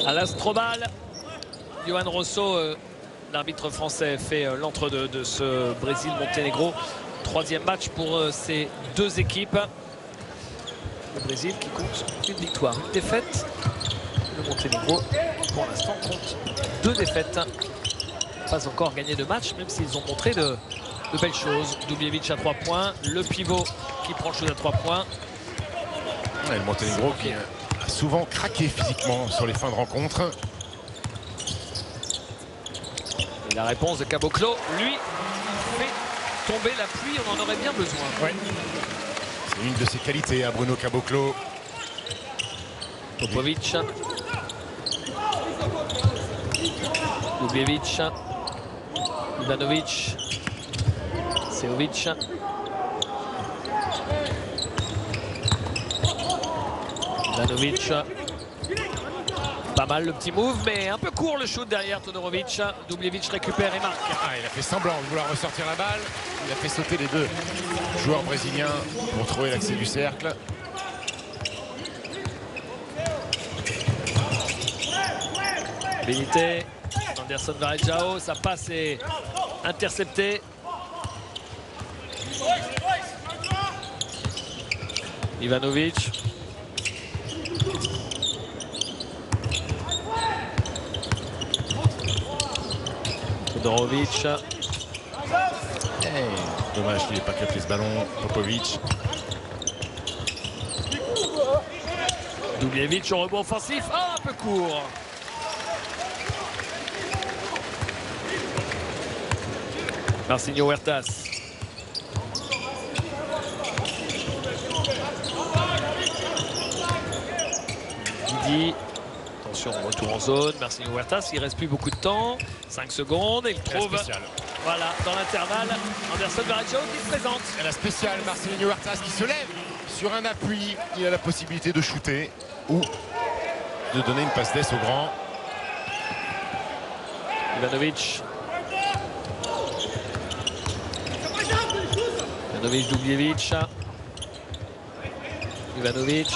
À l'Astrobal, Johan Rosso, l'arbitre français, fait l'entre-deux de ce Brésil-Monténégro. Troisième match pour ces deux équipes. Le Brésil qui compte une victoire, une défaite. Le Monténégro, pour l'instant, compte 2 défaites. Pas encore gagné de match, même s'ils ont montré de belles choses. Dubljevic à 3 points. Le pivot qui prend le shoot à 3 points. Ouais, le Monténégro qui a souvent craqué physiquement sur les fins de rencontre. Et la réponse de Caboclo, lui, fait tomber la pluie. On en aurait bien besoin. Ouais. C'est une de ses qualités à Bruno Caboclo. Popovic. Dubljevic. Ivanovic. Seovic. Ivanovic. Pas mal le petit move, mais un peu court le shoot derrière Todorovic. Dubljevic récupère et marque. Ah, il a fait semblant de vouloir ressortir la balle. Il a fait sauter les deux joueurs brésiliens pour trouver l'accès du cercle. Benité, Anderson Varejao, sa passe est interceptée. Ivanovic. Todorovic. Dommage qu'il n'ait pas capté ce ballon. Popovic. Dubljevic au rebond offensif. Ah, un peu court. Marcinho Huertas. Didi. Attention, retour en zone. Marcinho Huertas, il ne reste plus beaucoup de temps. 5 secondes. Et il trouve. Voilà, dans l'intervalle, Anderson Varejao qui se présente. Et la spéciale, Marcelinho Huertas qui se lève sur un appui. Il a la possibilité de shooter ou de donner une passe d'ess au grand. Ivanovic. Ivanovic, Dubljevic. Ivanovic.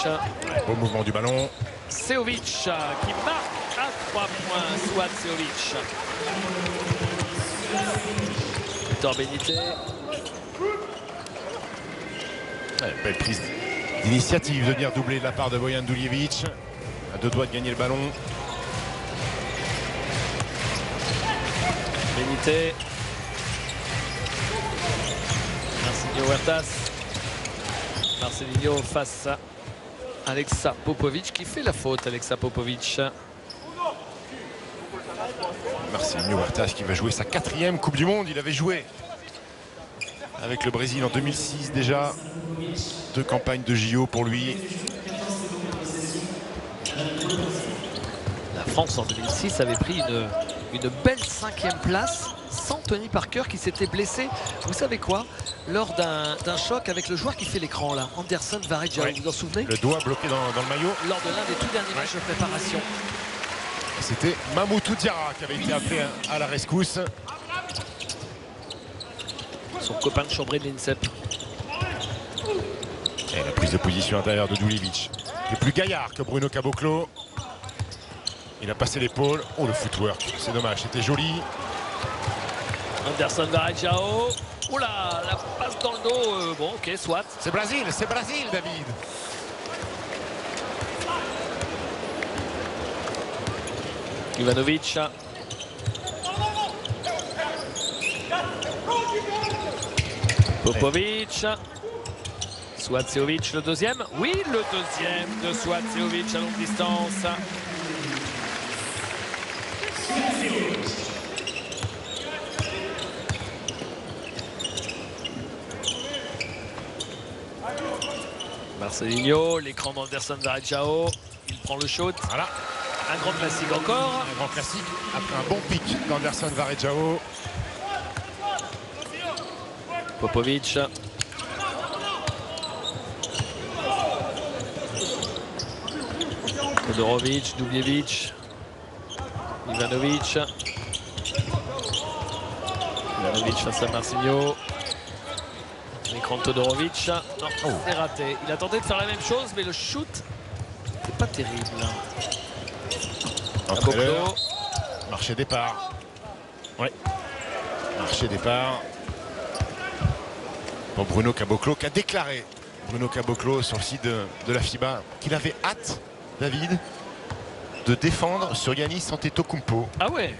Beau mouvement du ballon. Seovic qui marque à 3 points. Soit Seovic. Victor Benité. Ouais, belle prise d'initiative de venir doubler de la part de Bojan Dubljevic. À 2 doigts de gagner le ballon. Benité. Marcinho Huertas. Marcelinho face à Alexa Popovic qui fait la faute. Alexa Popovic. Marcelinho Huertas qui va jouer sa 4e Coupe du Monde. Il avait joué avec le Brésil en 2006 déjà. 2 campagnes de JO pour lui. La France en 2006 avait pris une belle 5e place sans Tony Parker qui s'était blessé. Vous savez quoi? Lors d'un choc avec le joueur qui fait l'écran là, Anderson Varejao, Ouais. vous vous en souvenez? Le doigt bloqué dans le maillot. Lors de l'un des tout derniers matchs de préparation. C'était Mamoutou Diarra qui avait été appelé à la rescousse. Son copain de chambrée de l'INSEP. Et la prise de position intérieure de Dubljevic. Il est plus gaillard que Bruno Caboclo. Il a passé l'épaule. Oh, le footwork, c'est dommage, c'était joli. Anderson Varejao. Oula, la passe dans le dos. Bon, ok, soit. C'est Brésil, David. Ivanovic. Popovic. Suacevic le deuxième. Oui, le deuxième de Suacevic à longue distance. Marcelinho, l'écran d'Anderson Varejao. Il prend le shoot. Voilà. Un grand classique encore. Un grand classique après un bon pic d'Anderson Varejao. Popovic. Todorovic, Dubljevic. Ivanovic. Ivanovic face à Marcinho. L'écran de Todorovic. Non, c'est raté. Il a tenté de faire la même chose, mais le shoot n'était pas terrible. Entraîneur. Marché départ. Ouais. Marché départ. Pour Bruno Caboclo qui a déclaré, Bruno Caboclo sur le site de la FIBA, qu'il avait hâte, David, de défendre sur Giannis Antetokounmpo. Ah ouais.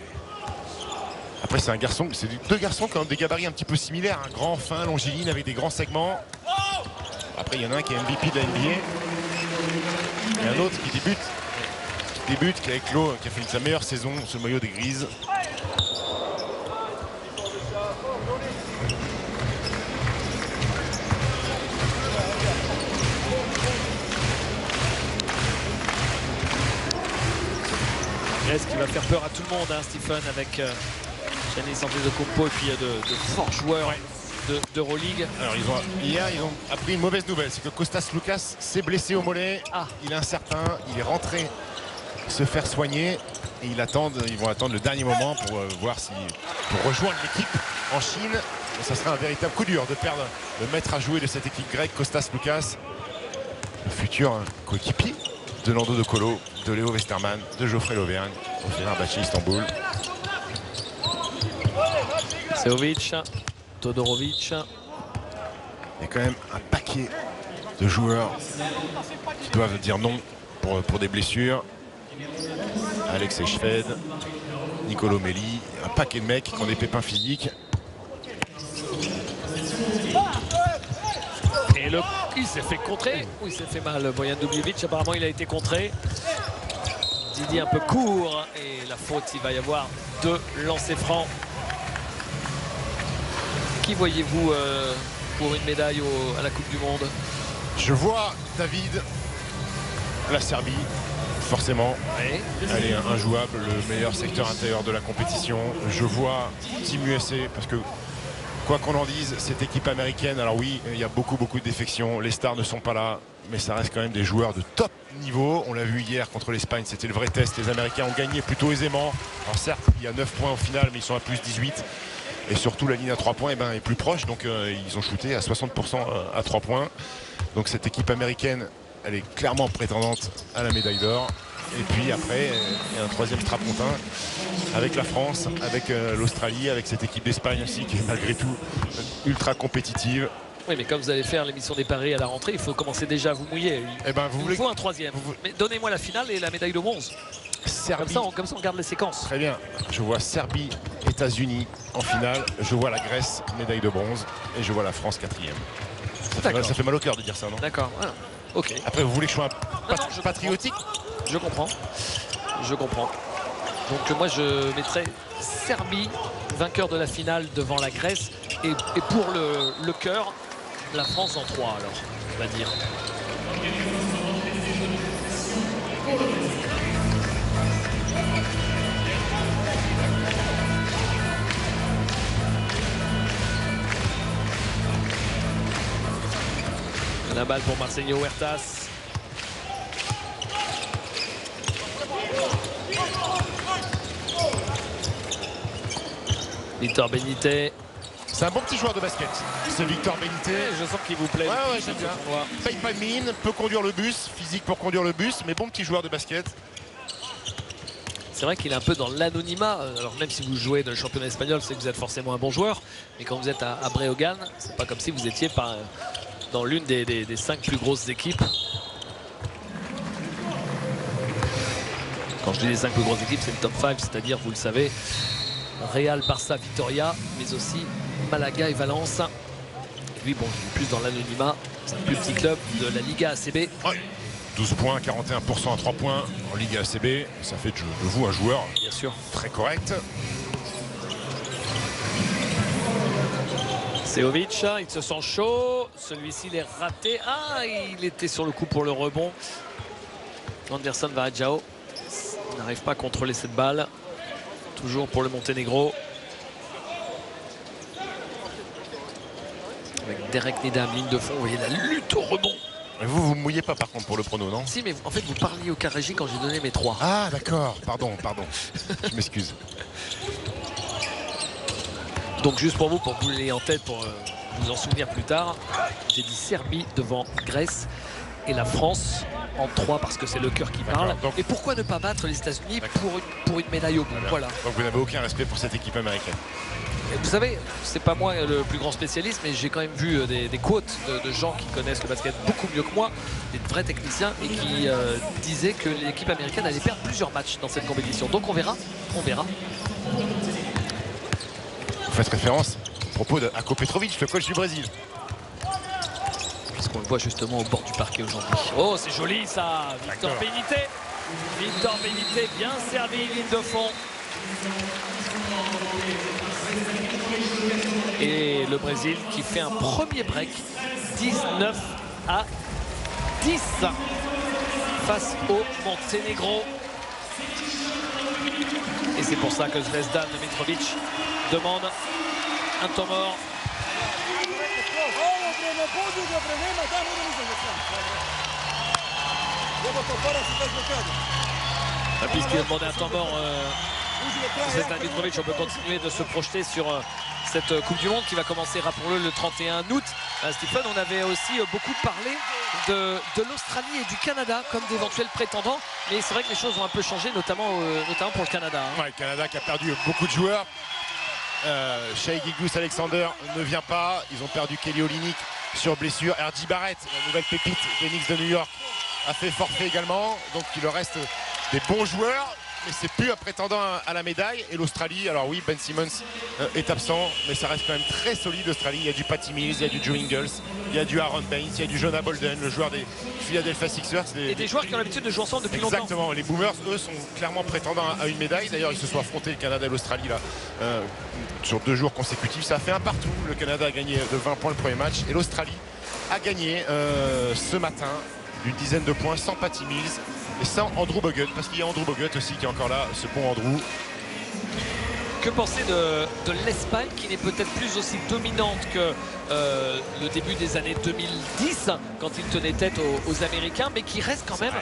Après c'est un garçon, c'est deux garçons qui ont des gabarits un petit peu similaires, un grand, fin, longiligne avec des grands segments. Après il y en a un qui est MVP de la NBA et un autre qui débute, qui a éclos, qui a fait sa meilleure saison, ce maillot des Grises. Est-ce qu'il va faire peur à tout le monde, hein, Stephen, avec Giannis Antetokounmpo et puis de forts joueurs d'Euroleague. Alors hier ils ont appris une mauvaise nouvelle, c'est que Kostas Loukas s'est blessé au mollet. Il est incertain, il est rentré se faire soigner et ils vont attendre le dernier moment pour voir pour rejoindre l'équipe en Chine. Et ça sera un véritable coup dur de perdre le maître à jouer de cette équipe grecque, Kostas Loukas, le futur coéquipier de Nando De Colo, de Léo Westerman, de Geoffrey Lauvergne au Fenerbahçe Istanbul. Seovic, Todorovic. Il y a quand même un paquet de joueurs qui doivent dire non pour des blessures. Alex Eichfeld, Nicolo Melli, un paquet de mecs qui ont des pépins physiques. Et il s'est fait contrer. Il s'est fait mal. Bojan Dubjevic, apparemment, il a été contré. Didier un peu court. Et la faute, il va y avoir 2 lancers francs. Qui voyez-vous pour une médaille à la Coupe du Monde? Je vois, David, la Serbie, forcément. Oui. Elle est injouable, le meilleur secteur intérieur de la compétition. Je vois Team USA, parce que quoi qu'on en dise, cette équipe américaine, alors oui, il y a beaucoup de défections, les stars ne sont pas là, mais ça reste quand même des joueurs de top niveau. On l'a vu hier contre l'Espagne, c'était le vrai test. Les Américains ont gagné plutôt aisément. Alors certes, il y a 9 points au final, mais ils sont à plus 18. Et surtout, la ligne à 3 points est plus proche, donc ils ont shooté à 60% à 3 points. Donc cette équipe américaine, elle est clairement prétendante à la médaille d'or. Et puis après, il y a un troisième strapontin avec la France, avec l'Australie, avec cette équipe d'Espagne aussi qui est malgré tout ultra compétitive. Oui, mais comme vous allez faire l'émission des paris à la rentrée, il faut commencer déjà à vous mouiller. Il faut un troisième. Mais donnez-moi la finale et la médaille de bronze. Serbie. Comme ça, on garde les séquences. Très bien. Je vois Serbie, États-Unis en finale. Je vois la Grèce, médaille de bronze. Et je vois la France 4e. Ça fait mal au cœur de dire ça, non? D'accord. Voilà. Ok. Après, vous voulez que je sois patriotique? Je comprends. Donc moi, je mettrai Serbie, vainqueur de la finale devant la Grèce. Et pour le cœur, la France en 3, alors, on va dire. La balle pour Marcelo Huertas. Victor Benitez. C'est un bon petit joueur de basket, ce Victor Benitez. Je sens qu'il vous plaît. Ouais, j'aime bien. Paye pas de mine, peut conduire le bus, physique pour conduire le bus, mais bon petit joueur de basket. C'est vrai qu'il est un peu dans l'anonymat. Alors même si vous jouez dans le championnat espagnol, c'est que vous êtes forcément un bon joueur. Mais quand vous êtes à Breogán, c'est pas comme si vous étiez dans l'une des 5 plus grosses équipes. Quand je dis les 5 plus grosses équipes, c'est le top 5, c'est-à-dire, vous le savez, Real, Barça, Vitoria, mais aussi Malaga et Valence. Et lui, bon, il est plus dans l'anonymat. C'est un plus petit club de la Liga ACB. Ouais. 12 points, 41% à 3 points en Liga ACB. Ça fait de vous un joueur bien sûr très correct. Seovic, il se sent chaud. Celui-ci, il est raté. Ah, il était sur le coup pour le rebond. Anderson Varejao n'arrive pas à contrôler cette balle. Toujours pour le Monténégro. Avec Derek Needham, ligne de fond. Vous voyez la lutte au rebond. Et vous ne mouillez pas par contre pour le prono, non? Si, mais en fait, vous parliez au Carrégie quand j'ai donné mes 3. Ah, d'accord. Pardon. Je m'excuse. Donc, juste pour vous l'ayez en tête, pour vous en souvenir plus tard, j'ai dit Serbie devant Grèce et la France en 3 parce que c'est le cœur qui parle. Donc, et pourquoi ne pas battre les États-Unis pour une médaille au bout? Voilà. Donc vous n'avez aucun respect pour cette équipe américaine. Et vous savez, c'est pas moi le plus grand spécialiste, mais j'ai quand même vu des quotes de gens qui connaissent le basket beaucoup mieux que moi, des vrais techniciens, et qui disaient que l'équipe américaine allait perdre plusieurs matchs dans cette compétition. Donc on verra, on verra. Vous faites référence au propos d'Ako Petrovic, le coach du Brésil. Puisqu'on le voit justement au bord du parquet aujourd'hui. Oh, c'est joli ça, Victor Benité. Victor Benité, bien servi, ligne de fond. Et le Brésil qui fait un premier break, 19 à 10 face au Monténégro. Et c'est pour ça que Zvezdan Mitrovic demande un temps mort. Puisqu'il a demandé un temps mort, Zvezdan Mitrovic, on peut continuer de se projeter sur cette Coupe du Monde qui va commencer, rappelons-le, le 31 août. Stephen, on avait aussi beaucoup parlé de l'Australie et du Canada comme d'éventuels prétendants, mais c'est vrai que les choses ont un peu changé, notamment pour le Canada. Ouais, le Canada qui a perdu beaucoup de joueurs. Shai Gilgeous-Alexander ne vient pas. Ils ont perdu Kelly Olynyk sur blessure. R.J. Barrett, la nouvelle pépite des Knicks de New York, a fait forfait également. Donc il leur reste des bons joueurs, mais c'est plus un prétendant à la médaille. Et l'Australie, alors oui, Ben Simmons est absent, mais ça reste quand même très solide l'Australie. Il y a du Patty Mills, il y a du Joe Ingles, il y a du Aaron Baines, il y a du Jonah Bolden, le joueur des Philadelphia Sixers. Et des joueurs qui ont l'habitude de jouer ensemble depuis longtemps. Exactement, les Boomers, eux, sont clairement prétendants à une médaille. D'ailleurs, ils se sont affrontés, le Canada et l'Australie, là, sur 2 jours consécutifs. Ça a fait un partout. Le Canada a gagné de 20 points le premier match, et l'Australie a gagné ce matin d'une dizaine de points sans Patty Mills et sans Andrew Bogut, parce qu'il y a Andrew Bogut aussi qui est encore là, ce bon Andrew. Que penser de l'Espagne, qui n'est peut-être plus aussi dominante que le début des années 2010 quand il tenait tête aux Américains, mais qui reste quand même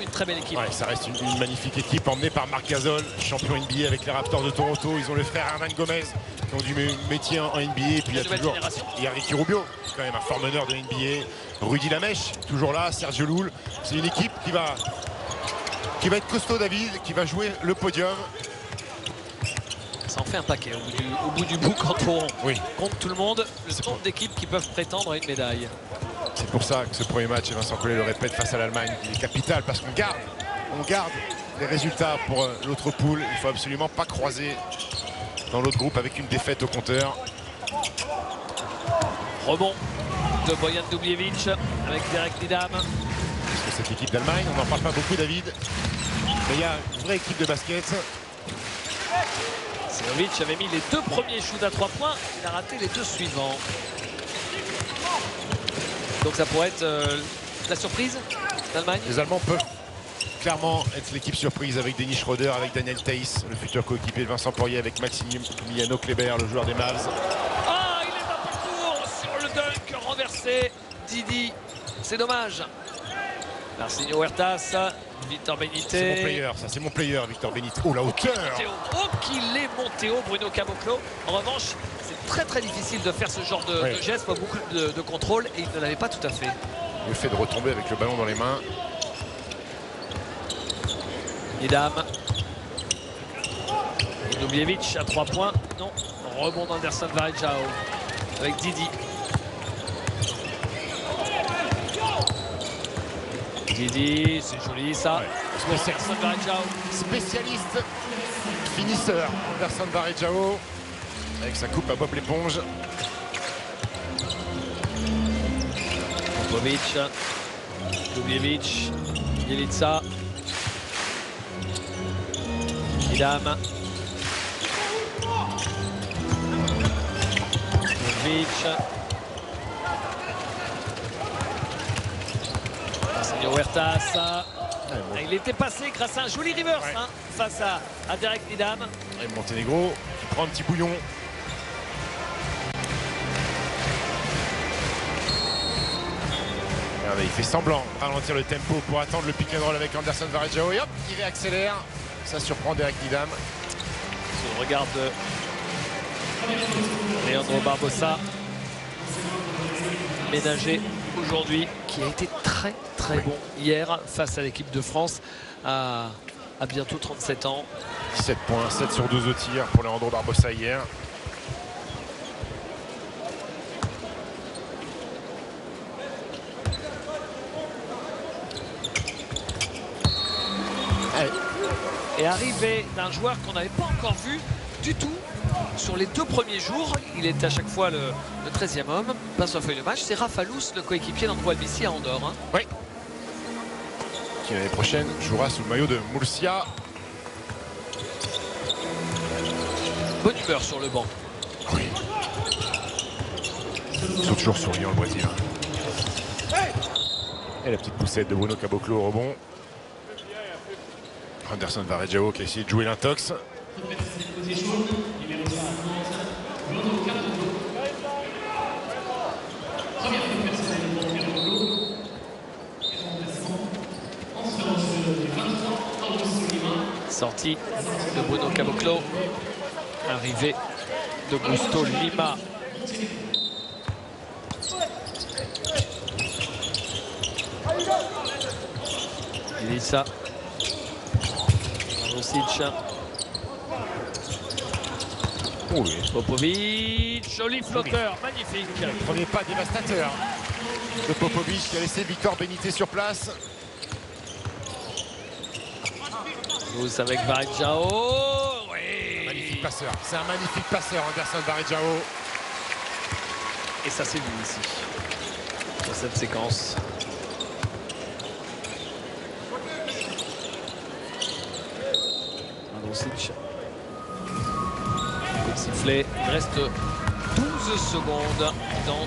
une très belle équipe. Ouais, ça reste une magnifique équipe emmenée par Marc Gasol, champion NBA avec les Raptors de Toronto. Ils ont le frère Hernan Gomez qui ont du métier en NBA, et puis il y a toujours Ricky Rubio, quand même un fort meneur de NBA, Rudy Lamèche toujours là, Sergio Llull. C'est une équipe qui va être costaud, David, qui va jouer le podium. Ça en fait un paquet au bout du bout quand on compte tout le monde, le nombre d'équipes qui peuvent prétendre à une médaille. C'est pour ça que ce premier match, et Vincent Collet le répète, face à l'Allemagne, il est capital, parce qu'on garde les résultats pour l'autre poule. Il ne faut absolument pas croiser dans l'autre groupe avec une défaite au compteur. Rebond de Bojan Dubjevic avec Derek Needham. Parce que cette équipe d'Allemagne, on n'en parle pas beaucoup, David, mais il y a une vraie équipe de basket. Sinovic avait mis les 2 premiers shoots à 3 points, il a raté les 2 suivants. Donc ça pourrait être la surprise d'Allemagne. Les Allemands peuvent clairement être l'équipe surprise avec Dennis Schroeder, avec Daniel Theis, le futur coéquipier de Vincent Poirier, avec Maximiliano Kleber, le joueur des Mavs. Ah, il est un peu court sur le dunk renversé. Didi, c'est dommage. Marcinho Huertas, Victor Benité. C'est mon player, ça, c'est mon player, Victor Benité. Oh, la hauteur! Oh, qu'il est monté haut, Bruno Caboclo. En revanche, c'est très très difficile de faire ce genre de geste, pas beaucoup de contrôle, et il ne l'avait pas tout à fait. Le fait de retomber avec le ballon dans les mains. Needham. Et Dubjevic à 3 points. Non, rebond d'Anderson Varejao avec Didi. Didi, c'est joli ça. Anderson Varejao. Spécialiste finisseur, Anderson Varejao, avec sa coupe à Bob l'éponge. Popovic, Dubjevic, Bjelica, Needham, Dubjevic, Marcinho Huertas. Il était passé grâce à un joli reverse face à Derek Needham. Et Monténégro qui prend un petit bouillon. Regardez, il fait semblant de ralentir le tempo pour attendre le pick and roll avec Anderson Varejao. Et hop, il réaccélère. Ça surprend Derek Needham. Sur le regard de Leandro Barbosa, ménager aujourd'hui, qui a été très très bon hier face à l'équipe de France à bientôt 37 ans. 17 points, 7 sur 12 au tir pour Leandro Barbosa hier. Et arrivé d'un joueur qu'on n'avait pas encore vu du tout sur les 2 premiers jours, il est à chaque fois le 13e homme, pas sur la feuille de match, c'est Rafa Lous, le coéquipier d'Andro Albici à Andorre. Hein. Oui. Qui l'année prochaine jouera sous le maillot de Murcia. Bonne humeur sur le banc. Oui. Ils sont toujours souriants le Brésil. Et la petite poussette de Bruno Caboclo au rebond. Anderson Varejao qui a essayé de jouer l'intox. Sortie de Bruno Caboclo. Arrivée de Gusto Lima. Ilissa. Rosic. Oui. Popovic, joli flotteur, magnifique. Premier pas dévastateur de Popovic qui a laissé Victor Benitez sur place. Vous avec Varejao. Oui. Magnifique passeur. C'est un magnifique passeur, Anderson Varejao. Et ça s'est vu ici, dans cette séquence. Androsic. Coup de sifflet. Il reste 12 secondes dans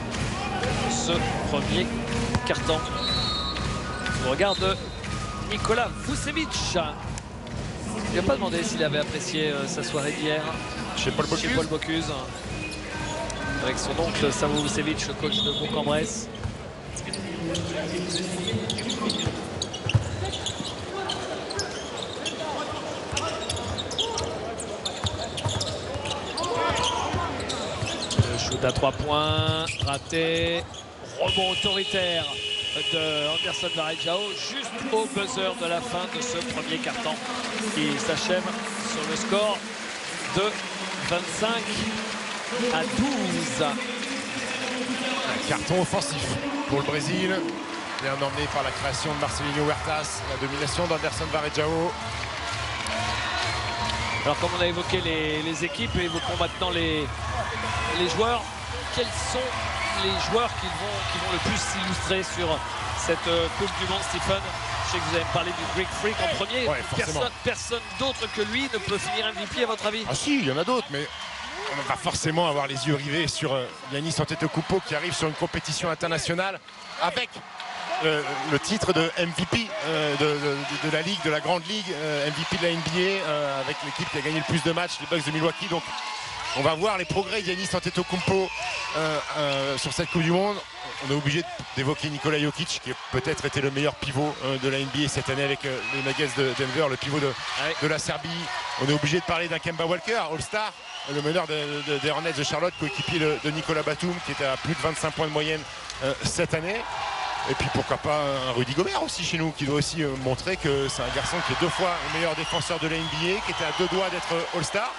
ce premier quart-temps. On regarde Nikola Vucevic. Il n'a pas demandé s'il avait apprécié sa soirée d'hier Chez Paul Bocuse. Avec son oncle Savo Vucevic, le coach de Bourg-en-Bresse. Le shoot à 3 points, raté. Rebond autoritaire de Anderson Varejao juste au buzzer de la fin de ce premier quart-temps qui s'achève sur le score de 25 à 12. Un carton offensif pour le Brésil. Bien emmené par la création de Marcelinho Huertas, la domination d'Anderson Varejao. Alors comme on a évoqué les équipes, évoquons maintenant les joueurs. Quels sont les joueurs qui vont le plus s'illustrer sur cette Coupe du Monde, Stephen? Je sais que vous avez parlé du Greek Freak en premier. Ouais, personne d'autre que lui ne peut finir MVP à votre avis? Ah si, il y en a d'autres, mais on va forcément avoir les yeux rivés sur Giannis Antetokounmpo qui arrive sur une compétition internationale avec le titre de MVP de la Ligue, de la Grande Ligue, MVP de la NBA, avec l'équipe qui a gagné le plus de matchs, les Bucks de Milwaukee. Donc on va voir les progrès de Giannis Antetokounmpo sur cette Coupe du Monde. On est obligé d'évoquer Nikola Jokic qui a peut-être été le meilleur pivot de la NBA cette année avec les Nuggets de Denver, le pivot de la Serbie. On est obligé de parler d'un Kemba Walker, All-Star, le meneur des Hornets de Charlotte, coéquipier de Nicolas Batum qui était à plus de 25 points de moyenne cette année. Et puis pourquoi pas un Rudy Gobert aussi chez nous qui doit aussi montrer que c'est un garçon qui est 2 fois le meilleur défenseur de la NBA, qui était à 2 doigts d'être All-Star.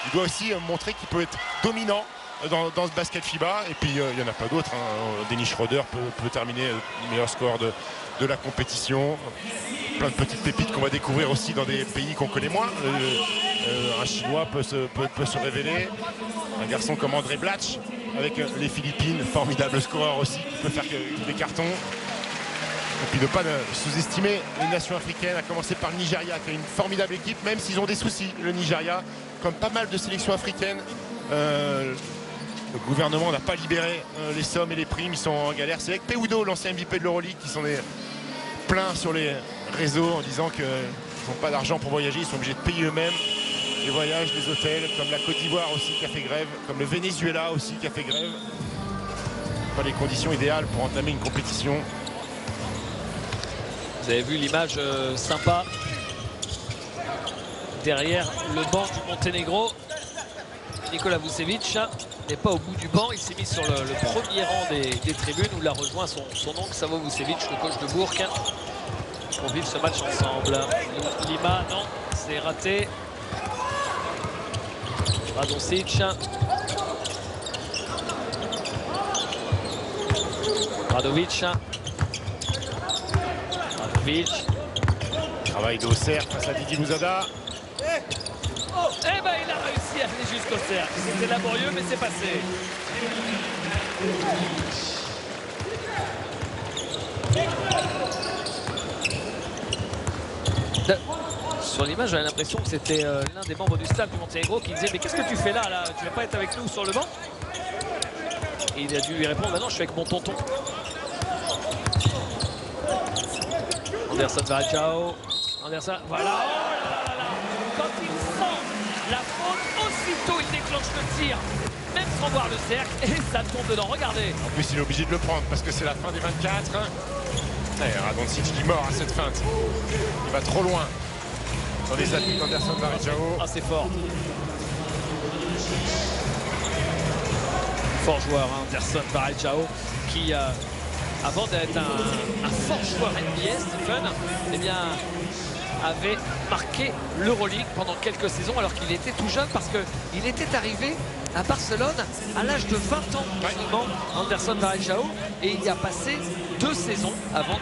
Il doit aussi montrer qu'il peut être dominant dans ce basket FIBA. Et puis il n'y en a pas d'autres. Hein. Dennis Schroeder peut terminer le meilleur score de la compétition. Plein de petites pépites qu'on va découvrir aussi dans des pays qu'on connaît moins. Un Chinois peut se révéler. Un garçon comme André Blatch avec les Philippines, formidable scoreur aussi, qui peut faire des cartons. Et puis ne pas sous-estimer les nations africaines, à commencer par le Nigeria, qui a une formidable équipe, même s'ils ont des soucis, le Nigeria, comme pas mal de sélections africaines. Le gouvernement n'a pas libéré les sommes et les primes, ils sont en galère. C'est avec Peudo, l'ancien MVP de l'Euroleague, qui s'en est plein sur les réseaux en disant qu'ils n'ont pas d'argent pour voyager, ils sont obligés de payer eux-mêmes les voyages, les hôtels, comme la Côte d'Ivoire aussi qui a fait grève, comme le Venezuela aussi qui a fait grève. Pas les conditions idéales pour entamer une compétition. Vous avez vu l'image sympa derrière le banc du Monténégro. Nikola Vucevic n'est pas au bout du banc. Il s'est mis sur le premier rang des tribunes où il a rejoint son oncle Savo Vucevic, le coach de Bourg, pour vivre ce match ensemble. Lima, non, c'est raté. Radoncic. Radovic. Travail d'Auxerre face à Didi Louzada. Eh ben il a réussi à aller jusqu'au cercle. C'était laborieux mais c'est passé. Sur l'image, j'avais l'impression que c'était l'un des membres du staff du Monténégro qui disait mais qu'est-ce que tu fais là, tu vas pas être avec nous sur le banc? Et il a dû lui répondre bah non, je suis avec mon tonton. Anderson Varejao. Anderson, voilà. Oh là là là. Quand il sent la faute, aussitôt il déclenche le tir, même sans voir le cercle, et ça tombe dedans. Regardez. En plus, il est obligé de le prendre parce que c'est la fin des 24. Radoncic qui mord à cette feinte. Il va trop loin dans les appuis d'Anderson Varejao. Ah, c'est fort. Fort joueur, hein, Anderson Varejao, qui, avant d'être un fort joueur NBA, Stephen, eh bien, avait marqué l'Euroleague pendant quelques saisons alors qu'il était tout jeune parce qu'il était arrivé à Barcelone à l'âge de 20 ans seulement, Anderson Varejao, et il y a passé 2 saisons avant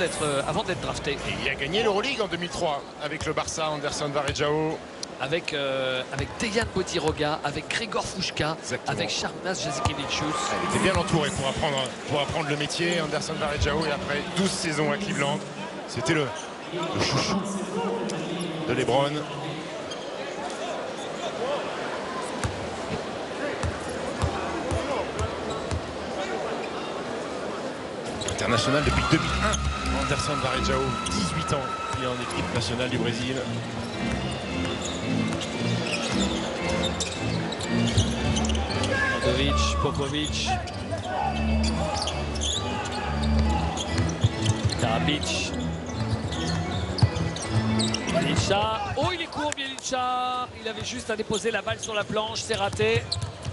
d'être drafté. Et il a gagné l'Euroleague en 2003 avec le Barça, Anderson Varejao. Avec Dejan Bodiroga, avec Grigor Fushka, avec Sharnas Jasikevičius. Il était bien entouré pour apprendre le métier, Anderson Varejao, et après 12 saisons à Cleveland, c'était le chouchou de LeBron. International depuis 2001, Anderson Varejao, 18 ans, il est en équipe nationale du Brésil. Radovic, Popovic, Karapic, Bjelica. Oh, il est court, Bjelica. Il avait juste à déposer la balle sur la planche, c'est raté.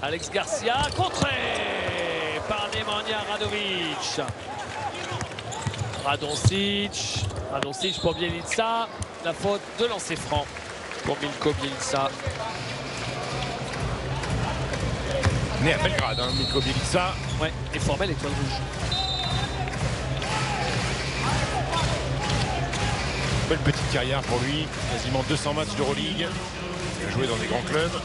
Alex Garcia, contré par Nemanja Radovic. Radoncic pour Bjelica. La faute de lancer franc pour Milko Bjelica. Né à Belgrade, hein, Milko Bjelica. Ouais, et formé l'étoile rouge. Belle petite carrière pour lui, quasiment 200 matchs d'Euroleague. Il a joué dans des grands clubs.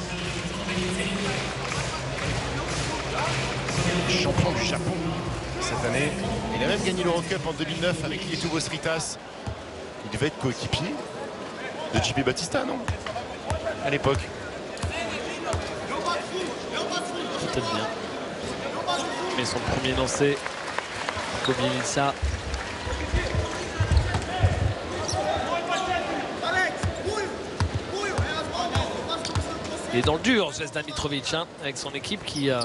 Champion du Japon cette année. Il a même gagné l'Eurocup en 2009 avec Lietuvos Rytas. Il devait être coéquipier de JP Batista, non? À l'époque. Peut-être bien. Mais son premier lancé, Bjelica. Il est dans le dur, Zvezdan Mitrovic, hein, avec son équipe qui a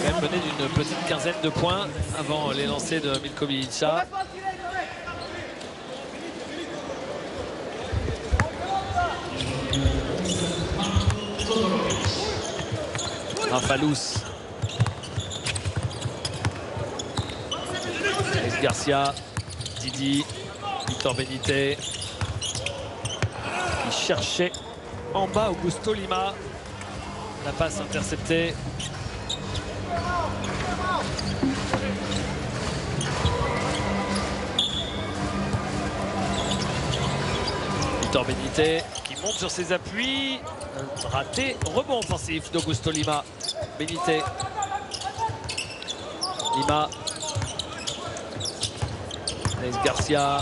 même mené d'une petite quinzaine de points avant les lancers de Milko Bjelica. Rafalous. Alex Garcia, Didi, Victor Benite. Il cherchait en bas Augusto Lima. La passe interceptée. Victor Benite qui monte sur ses appuis. Raté, rebond offensif d'Augusto Lima. Benite. Lima. Alex Garcia.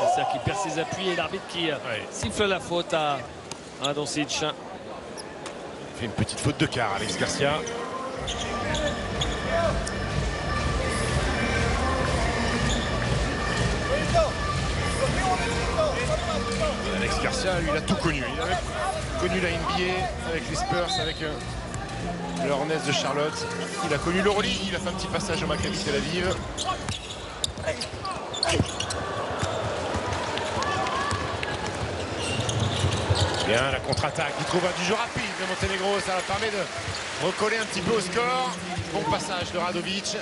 Garcia qui perd ses appuis et l'arbitre qui siffle la faute à Radoncic. Il fait une petite faute de quart, Alex Garcia. Alex Garcia, lui, il a tout connu. Il a connu la NBA avec les Spurs, avec le Hornets de Charlotte. Il a connu l'Euroleague, il a fait un petit passage au Maccabi Tel Aviv. Bien, la contre-attaque, il trouve du jeu rapide de Montenegro, ça permet de recoller un petit peu au score. Bon passage de Radovic.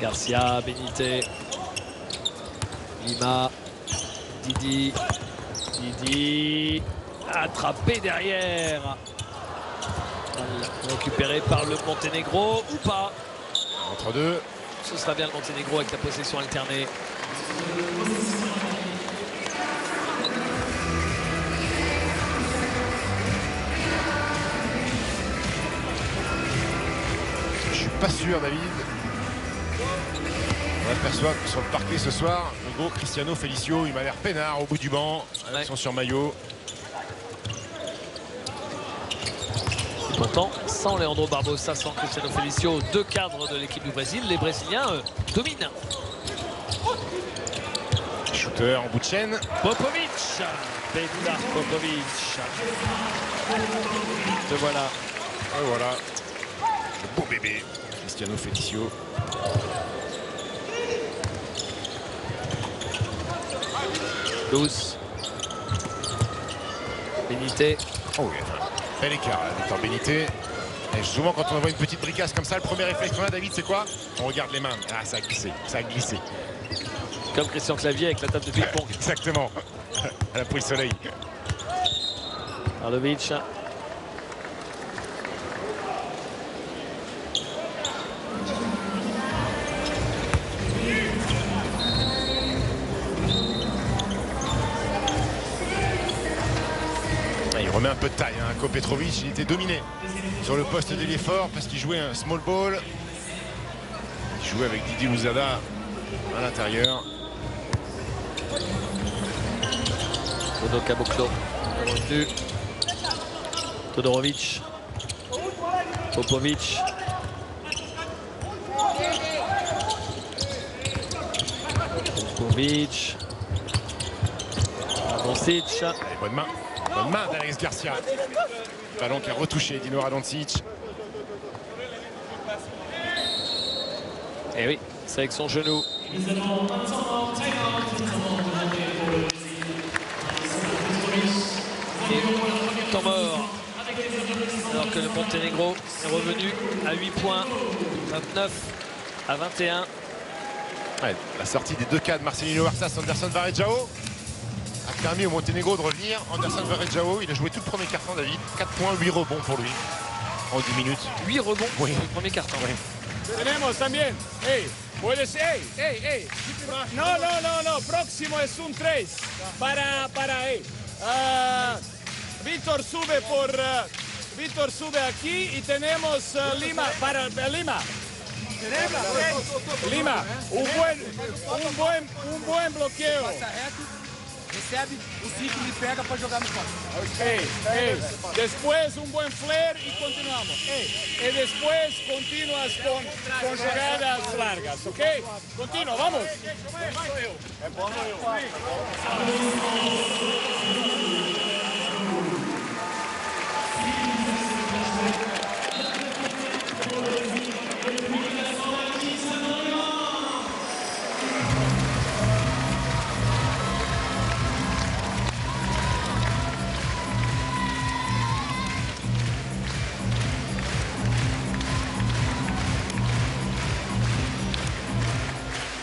Garcia, Benité, Lima, Didi, attrapé derrière. Récupéré par le Monténégro ou pas. Entre deux. Ce sera bien le Monténégro avec la possession alternée. Je suis pas sûr, David. On aperçoit que sur le parquet ce soir, le gros Cristiano Felicio, il m'a l'air peinard au bout du banc, avec son surmaillot. Et pourtant, sans Leandro Barbosa, sans Cristiano Felicio, deux cadres de l'équipe du Brésil, les Brésiliens dominent. Shooter en bout de chaîne. Popovic, Petar Popovic. Te voilà. Et voilà, le beau bébé, Cristiano Felicio. Douce. Benité. Oh oui, bel écart, Victor Benité. Et souvent, quand on voit une petite bricasse comme ça, le premier réflexe qu'on a, David, c'est quoi? On regarde les mains. Ah, ça a glissé, ça a glissé. Comme Christian Clavier avec la table de ping-pong. Exactement. Elle a pris le soleil. Arlovic. Il remet un peu de taille, hein. Petrovic, il était dominé sur le poste d'ailier fort parce qu'il jouait un small ball. Il jouait avec Didier Louzada à l'intérieur. Bodo Caboclo revenu. Todorovic. Popovic. Popovic. Radoncic. Allez, bonne main. Bonne main d'Alex Garcia. Ballon qui a retouché Dino Radoncic. Et oui, c'est avec son genou. Temps mort. Alors que le Monténégro est revenu à 8 points, 29 à 21. Ouais, la sortie des deux cas de Marcelino Varsas, Anderson Varejao a permis au Monténégro de revenir. Anderson Varejao, il a joué tout le premier quart-temps, David. 4 points, 8 rebonds pour lui en 10 minutes. 8 rebonds Oui. pour le premier quart-temps. Oui. Tenemos también. Hey, puede ser. Hey. No. Próximo es un 3. Hey. Víctor sube Víctor sube aquí y tenemos Lima para Lima. Lima, un buen bloqueo. Recebe o 5 e pega para jogar no campo. Después un buen flare y continuamos. Y después continúas con jugadas largas, ¿ok? Continúa, vamos.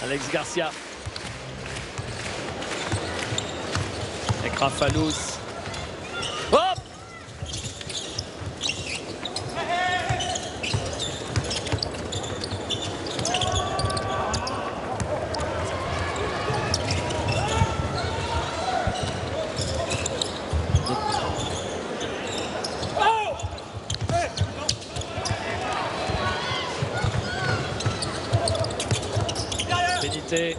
Alex Garcia. Avec Rafalous. Hop! Benité.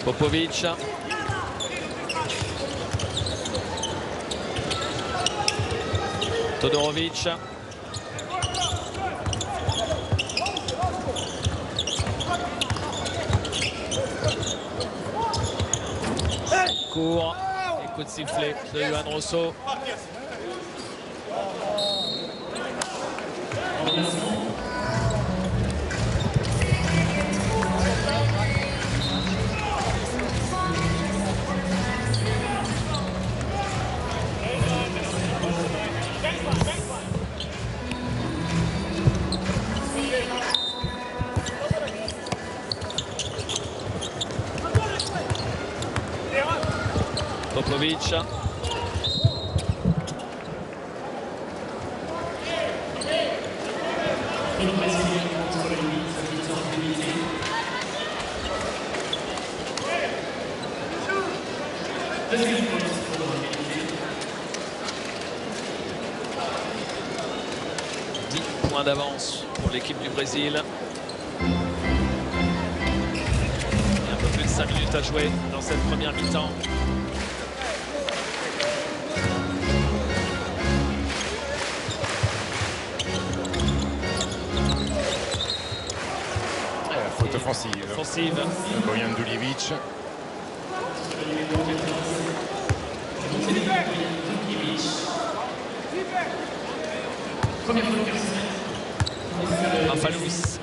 Popovic. Todorovic. Court. Et coup de sifflet de Yohan Rosso. Popovic. Points d'avance pour l'équipe du Brésil. Il y a un peu plus de 5 minutes à jouer dans cette première mi-temps. Faute offensive. Offensive. Bojan Duljevic. Rafalous.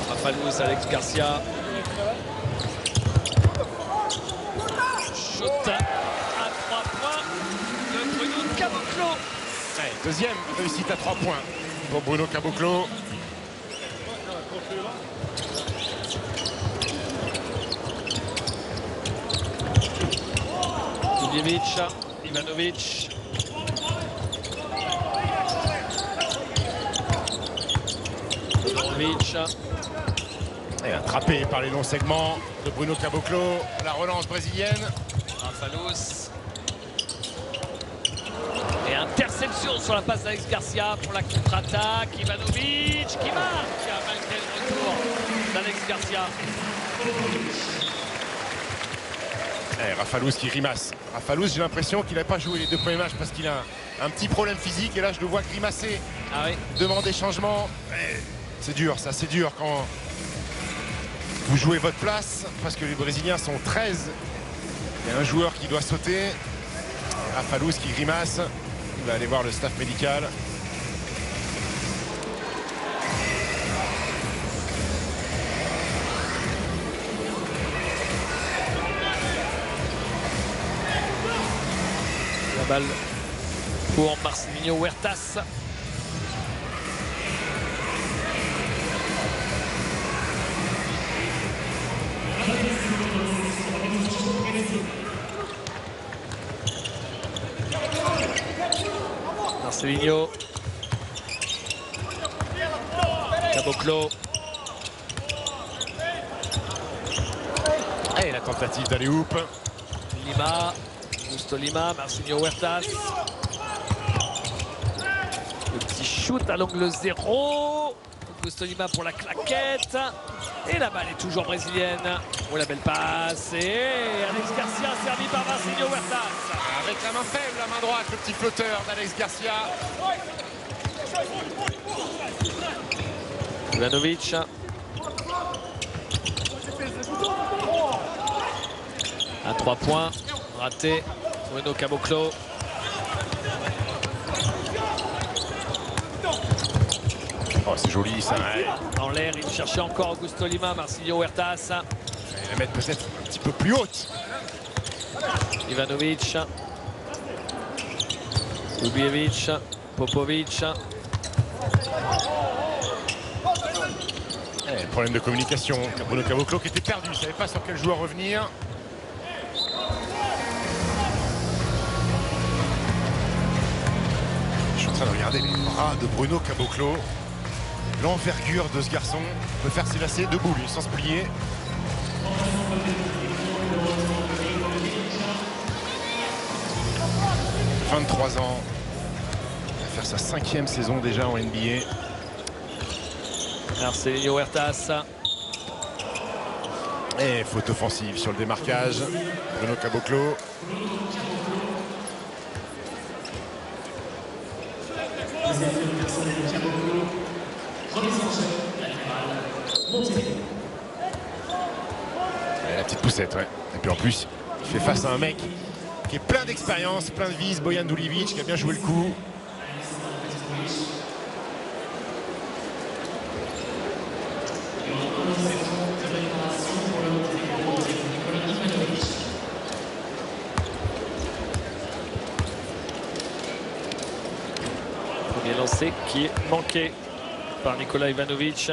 Rafalous, Alex Garcia. Shoot à 3 points de Bruno Caboclo. Ouais, deuxième réussite à 3 points pour Bruno Caboclo. Duljevic, Ivanovic. Ivanovic. Et attrapé par les longs segments de Bruno Caboclo. La relance brésilienne. Rafalous. Et interception sur la passe d'Alex Garcia pour la contre-attaque. Ivanovic qui marque malgré le retour d'Alex Garcia. Et Rafalous qui grimace. Rafalous, j'ai l'impression qu'il n'a pas joué les 2 premiers matchs parce qu'il a un petit problème physique. Et là, je le vois grimacer. Ah oui. Demander changement. C'est dur, ça, c'est dur quand vous jouez votre place parce que les Brésiliens sont 13. Il y a un joueur qui doit sauter. Rafalous qui grimace. Il va aller voir le staff médical. La balle pour Marcelinho Huertas. Marcelinho. Caboclo. Et la tentative d'aller hoop. Lima. Justo Lima. Marcelinho Huertas. Le petit shoot à l'angle 0. Justo Lima pour la claquette. Et la balle est toujours brésilienne. Oh, la belle passe. Et Alex Garcia servi par Marcelinho Huertas. Avec la main faible, la main droite, le petit flotteur d'Alex Garcia. Ivanovic. À 3 points. Raté. Bruno Caboclo. Oh, c'est joli ça. Ouais. En l'air, il cherchait encore Augusto Lima, Marcelinho Huertas. Il va la mettre peut-être un petit peu plus haute. Ivanovic. Duljevic. Popovic. Problème de communication. Bruno Caboclo qui était perdu, il ne savait pas sur quel joueur revenir. Je suis en train de regarder les bras de Bruno Caboclo. L'envergure de ce garçon peut faire s'élasser debout, lui, sans se plier. « 23 ans. Il va faire sa 5e saison déjà en NBA. Marcelinho Huertas. Et faute offensive sur le démarquage. Bruno Caboclo. Et la petite poussette, ouais. Et puis en plus, il fait face à un mec qui est plein d'expérience, plein de vis. Bojan Dulivic qui a bien joué le coup. Premier lancé qui est manqué par Nikola Ivanovic.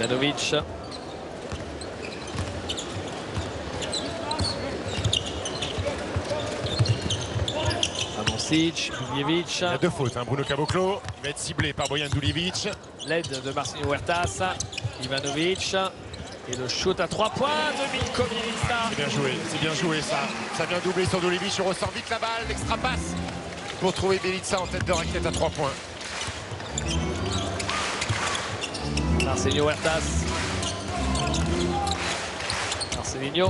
Ivanovic. Amoncic, Dubljevic. Il y a 2 fautes, hein. Bruno Caboclo, il va être ciblé par Bojan Dulivic. L'aide de Marcelo Huertas. Ivanovic. Et le shoot à 3 points de Milko Bielica. C'est bien joué ça. Ça vient doubler sur Dulivic, on ressort vite la balle, l'extra passe pour trouver Bielica en tête de raquette à 3 points. Marcelo Huertas. Marcelinho.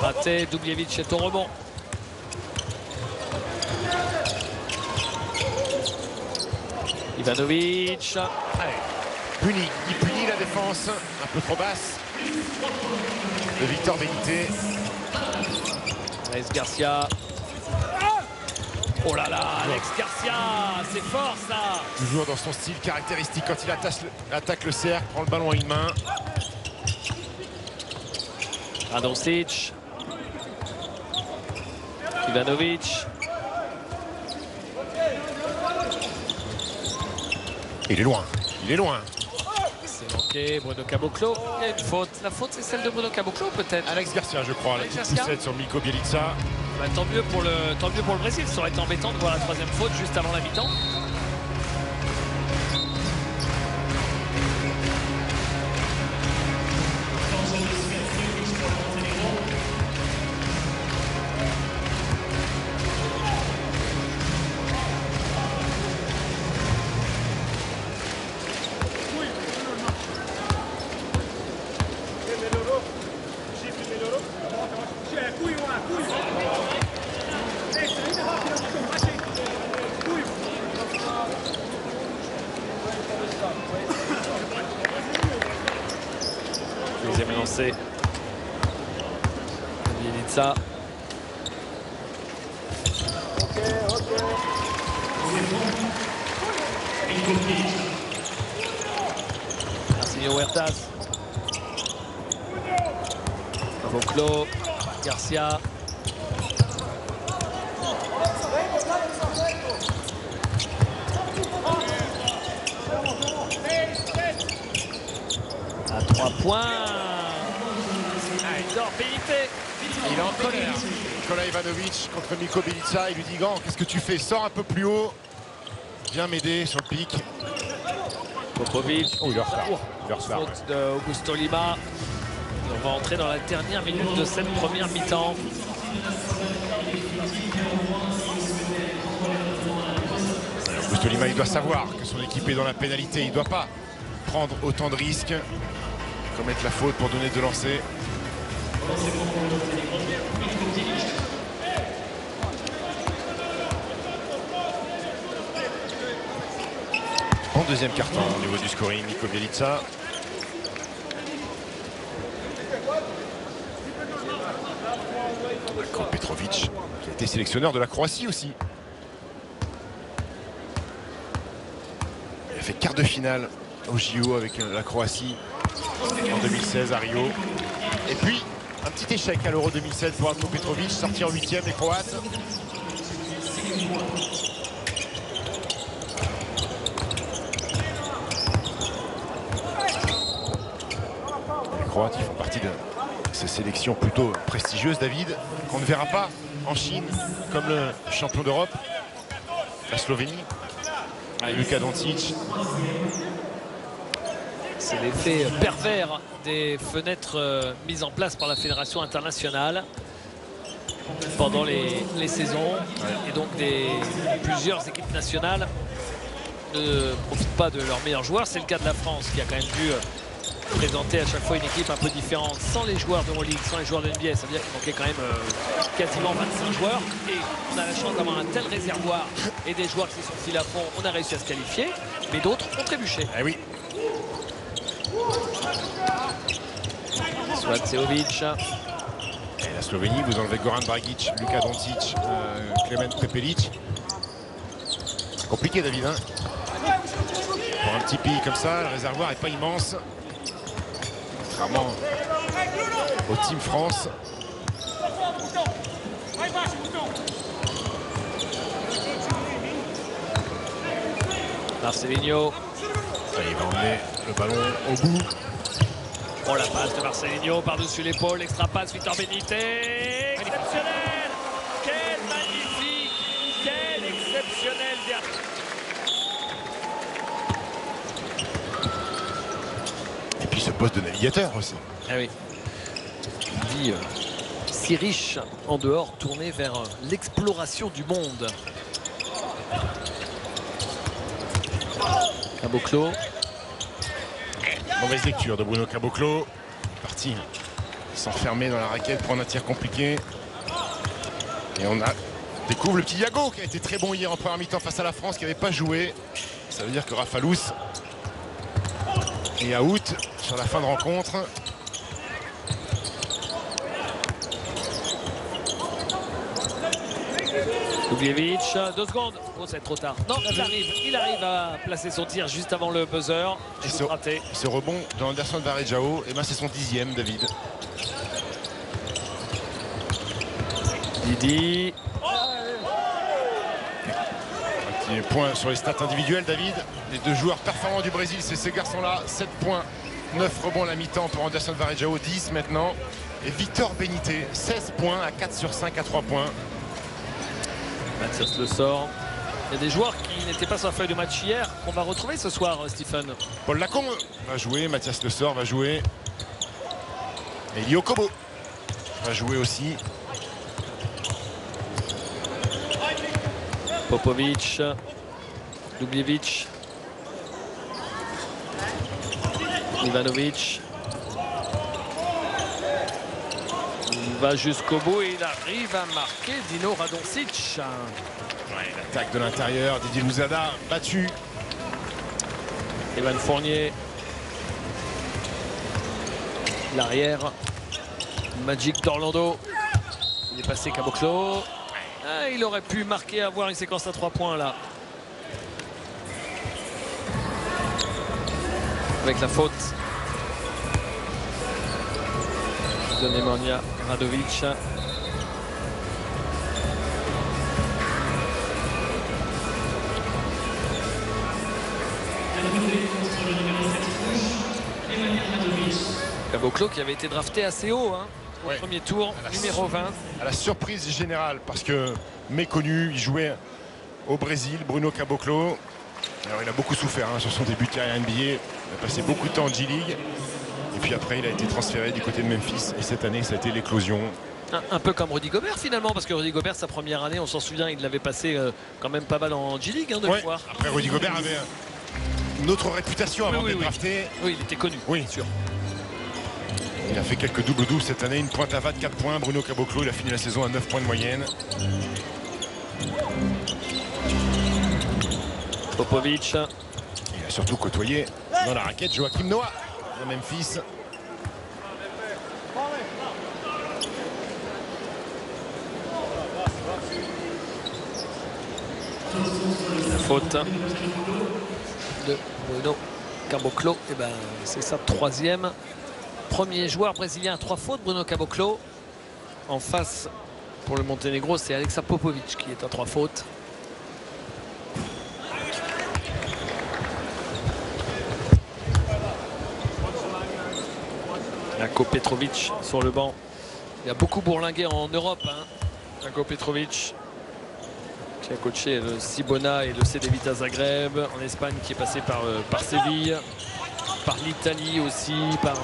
Raté, Dubljevic est au rebond. Ivanovic. Allez, il punit la défense, un peu trop basse de Victor Benité. Alex Garcia. Oh là là, Alex Garcia, c'est fort ça. Toujours dans son style caractéristique quand il attaque le cercle, prend le ballon à une main. Radoncic. Ivanovic. Il est loin, il est loin. C'est manqué, Bruno Caboclo. Il y a une faute. La faute, c'est celle de Bruno Caboclo, peut-être. Alex Garcia, je crois, la Alex petite Garcia. poussette sur Milko Bielica. Bah, tant mieux pour le Brésil. Ça aurait été embêtant de voir la 3e faute juste avant la mi-temps. Deuxième lancé. Bielica. Marcelo Huertas. Caboclo. Garcia. À 3 points. Hector Benité. Il est en colère. Nikola Ivanovic contre Milko Bielica. Il lui dit, Gant, qu'est-ce que tu fais? Sors un peu plus haut. Viens m'aider sur le pic. Popovic. Oh, il est en retard. Il est en retard, Faute d'Augusto Lima. Et on va entrer dans la dernière minute de cette première mi-temps. Augusto Lima, il doit savoir que son équipe est dans la pénalité. Il ne doit pas prendre autant de risques, commettre la faute pour donner 2 lancers. En deuxième carton au niveau du scoring, Milko Bielica. Marko Petrovic, qui a été sélectionneur de la Croatie aussi. Il a fait quart de finale au JO avec la Croatie en 2016 à Rio. Et puis, un petit échec à l'Euro 2007 pour Marko Petrovic, sorti en 8e, les Croates. Les Croates, ils font partie de ces sélections plutôt prestigieuses, David, qu'on ne verra pas en Chine, comme le champion d'Europe, la Slovénie, Luka Doncic. C'est l'effet pervers des fenêtres mises en place par la Fédération internationale pendant les saisons. Et donc plusieurs équipes nationales ne profitent pas de leurs meilleurs joueurs. C'est le cas de la France qui a quand même vu présentait à chaque fois une équipe un peu différente, sans les joueurs de Euroleague, sans les joueurs de NBA. Ça veut dire qu'il manquait quand même quasiment 25 joueurs. Et on a la chance d'avoir un tel réservoir et des joueurs qui sont filés à fond. On a réussi à se qualifier, mais d'autres ont trébuché. Eh oui. Svacevic. Et la Slovénie, vous enlevez Goran Dragic, Luka Doncic, Klemen Prepelic. C'est compliqué, David. Hein, pour un petit pays comme ça, le réservoir n'est pas immense. Contrairement au Team France. Marcelinho. Il va emmener le ballon au bout. Oh, la passe de Marcelinho par-dessus l'épaule, extra passe, Victor Benitez. Exceptionnel! Quel magnifique! Quel exceptionnel dernier! Et puis ce poste de navigateur aussi. Ah oui. Une vie si riche en dehors, tournée vers l'exploration du monde. Caboclo. Mauvaise lecture de Bruno Caboclo. Parti s'enfermer dans la raquette, prendre un tir compliqué. Et on découvre le petit Diago qui a été très bon hier en première mi-temps face à la France, qui n'avait pas joué. Ça veut dire que Rafalous est out sur la fin de rencontre. Dubljevic, 2 secondes. Oh, c'est trop tard. Non, il arrive à placer son tir juste avant le buzzer. Et Raté. ce rebond de Anderson Varejao, et ben c'est son 10e, David. Didi. Un petit point sur les stats individuelles, David. Les 2 joueurs performants du Brésil, c'est ces garçons-là. 7 points, 9 rebonds à la mi-temps pour Anderson Varejao, 10 maintenant. Et Victor Benitez, 16 points à 4 sur 5 à 3 points. Mathias Le sort. Il y a des joueurs qui n'étaient pas sur la feuille de match hier qu'on va retrouver ce soir, Stephen. Paul Lacombe va jouer, Mathias Le Sort va jouer. Et Elio Kobo va jouer aussi. Popovic. Dubljevic. Ivanovic. Il va jusqu'au bout et il arrive à marquer Dino Radoncic. Ouais, l'attaque de l'intérieur, Didier Louzada battu. Evan Fournier. L'arrière. Magic d'Orlando. Il est passé Caboclo. Ah, il aurait pu marquer, avoir une séquence à 3 points là. Avec la faute de Nemanja Radovic. Caboclo qui avait été drafté assez haut hein, au premier tour, numéro 20. À la surprise générale, parce que méconnu, il jouait au Brésil, Bruno Caboclo. Alors il a beaucoup souffert hein, sur son début de carrière NBA. Il a passé beaucoup de temps en G-League. Et puis après, il a été transféré du côté de Memphis. Et cette année, ça a été l'éclosion. Un peu comme Rudy Gobert finalement, parce que Rudy Gobert, sa première année, on s'en souvient, il l'avait passé quand même pas mal en G-League hein, de le voir. Après, Rudy Gobert avait une autre réputation avant d'être drafté. Oui, il était connu, bien sûr. Il a fait quelques doubles-doubles cette année, une pointe à 24 points. Bruno Caboclo, il a fini la saison à 9 points de moyenne. Popovic. Il a surtout côtoyé dans la raquette Joachim Noah de Memphis. La faute de Bruno Caboclo. Et ben, c'est sa 3e. Premier joueur brésilien à 3 fautes, Bruno Caboclo. En face, pour le Monténégro, c'est Alexa Popovic qui est à 3 fautes. Ako Petrovic sur le banc. Il a beaucoup bourlingué en Europe. Hein. Ako Petrovic qui a coaché le Cibona et le CD Vita Zagreb en Espagne, qui est passé par Séville, par l'Italie aussi, par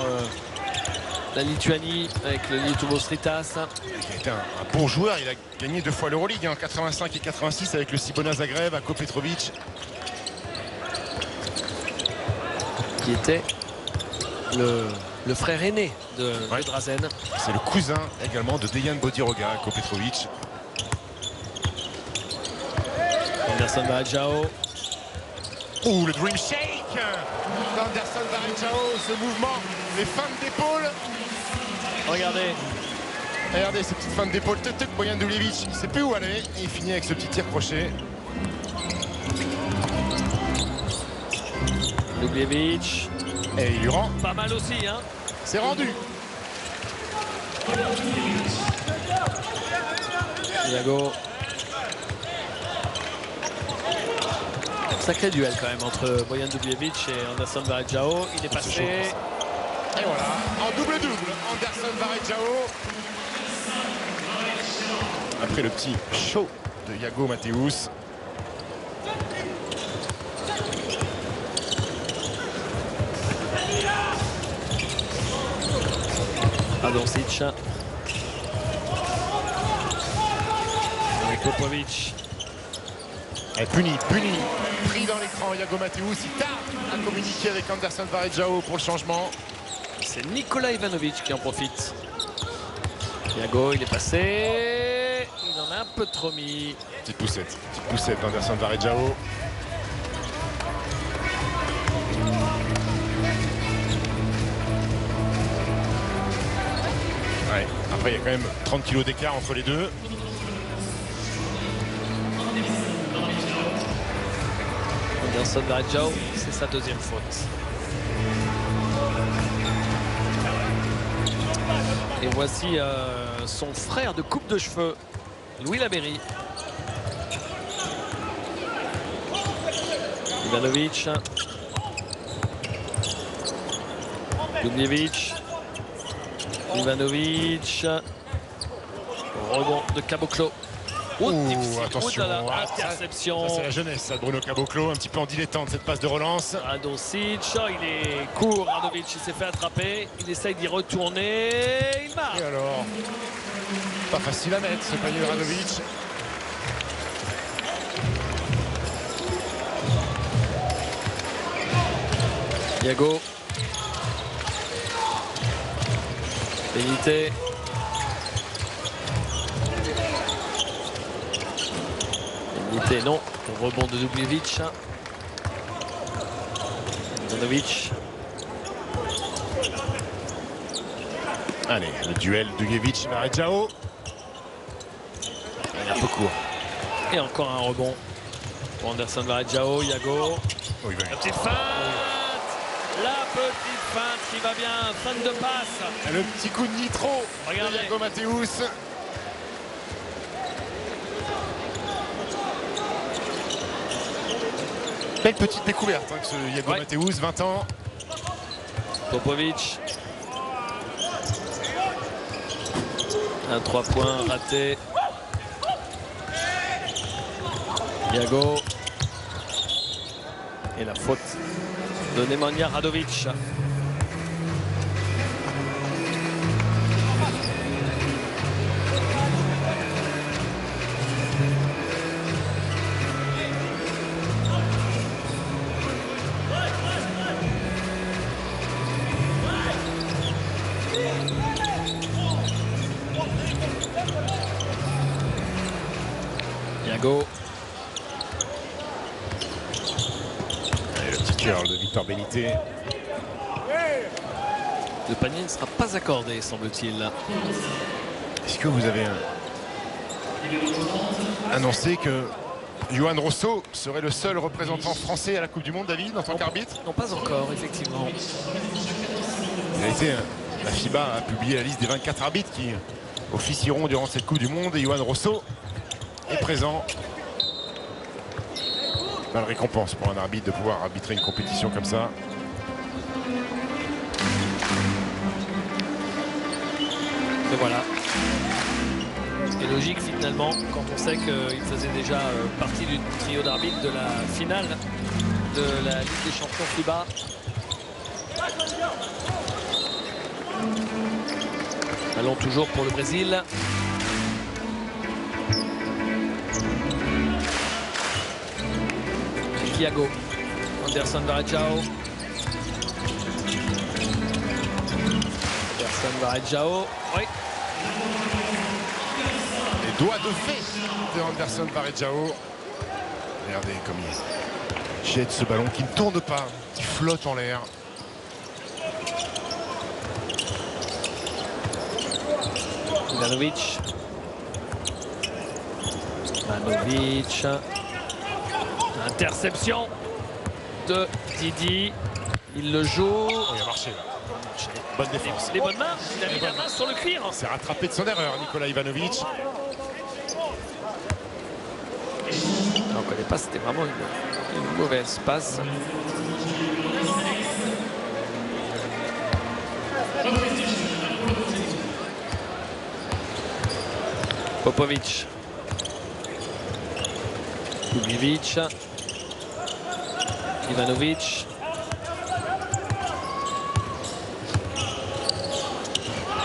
la Lituanie avec le Lietuvos Ritas. Il a été un bon joueur, il a gagné 2 fois l'Euroleague en 85 et 86 avec le Cibona Zagreb, Ako Petrovic. Qui était le frère aîné de Drazen. C'est le cousin également de Dejan Bodiroga, Kopetrovic. Anderson Varejao. Ouh, le Dream Shake d'Anderson Varejao, ce mouvement, les feintes d'épaule. Regardez ces petites feintes d'épaule. Bojan Dubljevich, il ne sait plus où aller. Et il finit avec ce petit tir crochet. Dubljevich. Et il lui rend. Pas mal aussi, hein. C'est rendu. Yago. Sacré duel quand même entre Bojan Dubljevich et Anderson Varejao. Il est passé. Et voilà, en double-double, Anderson Varejao. Après le petit show de Iago Mateusz. Adoncic. Avec Popovic. Et puni, pris dans l'écran, Iago Mateusz. Il tarde à communiquer avec Anderson Varejao pour le changement. C'est Nikola Ivanovic qui en profite. Iago, il est passé. Il en a un peu trop mis. Petite poussette d'Anderson Varejao. Ouais. Après, il y a quand même 30 kilos d'écart entre les deux. Anderson Varejao, c'est sa deuxième faute. Et voici son frère de coupe de cheveux, Louis Labeyrie. Ivanovic. Dubljevich. Ivanovic. Rebond de Caboclo. Attention, interception. Ça c'est la jeunesse, ça, Bruno Caboclo, un petit peu en dilettante cette passe de relance. Adoncic, il est court, Radovic, il s'est fait attraper, il essaye d'y retourner, il marque. Et alors, pas facile à mettre ce panier de Radovic. Iago. Benité. Benité, non. Au rebond de Dubljevich. Ivanovic. Allez, le duel Dubljevich-Varejao. Il est un peu court. Et encore un rebond pour Anderson Varejao, Iago. Oui, La petite feinte. La petite feinte qui va bien. Feinte de passe. Le petit coup de nitro Regardez. de Iago Mateusz. Belle petite découverte que ce Iago Mateusz, 20 ans. Popovic. Un 3 points raté. Iago. Et la faute de Nemanja Radovic. Iago. Et le petit curl de Victor Benité. Le panier ne sera pas accordé, semble-t-il. Est-ce que vous avez annoncé que Johan Rosso serait le seul représentant français à la Coupe du Monde, David, en tant qu'arbitre? Non, pas encore, effectivement. Il a été, la FIBA a publié la liste des 24 arbitres qui officieront durant cette Coupe du Monde et Johan Rosso est présent. Belle récompense pour un arbitre de pouvoir arbitrer une compétition comme ça. Et voilà. Et logique finalement quand on sait qu'il faisait déjà partie du trio d'arbitres de la finale de la Ligue des Champions FIBA. Allons toujours pour le Brésil. Iago. Anderson Varejao. Anderson Varejao. Oui. Les doigts de fée de Anderson Varejao. Regardez comme il jette ce ballon qui ne tourne pas, qui flotte en l'air. Ivanovic. Ivanovic. Interception de Didi. Il le joue. Oh, il a marché là. Bonne défense. Les bonnes mains. Il a mis la main sur le cuir. C'est rattrapé de son erreur, Nikola Ivanovic. On ne connaît pas, c'était vraiment une mauvaise passe. Popovic. Dubljevic. Ivanovic.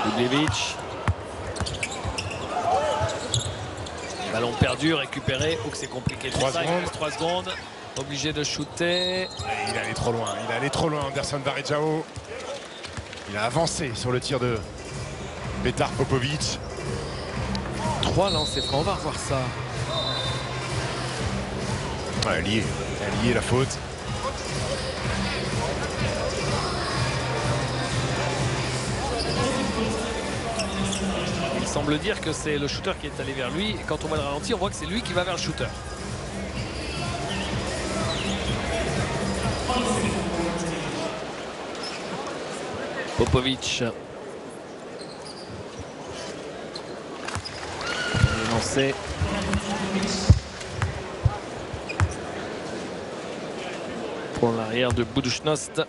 Dubljevic. Ballon perdu, récupéré. Oh que c'est compliqué. 3 ça, il secondes. reste 3 secondes. Obligé de shooter. Il est allé trop loin. Il est allé trop loin, Anderson Varejao. Il a avancé sur le tir de Petar Popovic. 3 lancers francs, on va revoir ça. Ouais, lié la faute. Il semble dire que c'est le shooter qui est allé vers lui. Et quand on voit le ralenti, on voit que c'est lui qui va vers le shooter. Popovic. Lancé. Pour l'arrière de Budućnost.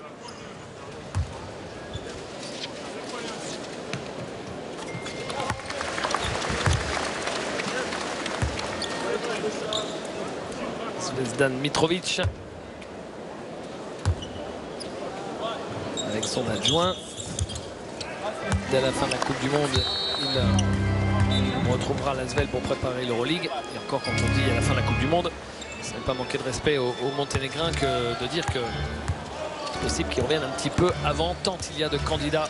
Zvezdan Mitrovic. Avec son adjoint. Dès la fin de la Coupe du Monde, il retrouvera l'Asvel pour préparer l'Euroleague. Et encore, quand on dit à la fin de la Coupe du Monde, ce n'est pas manquer de respect aux Monténégrins que de dire que c'est possible qu'ils reviennent un petit peu avant, tant il y a de candidats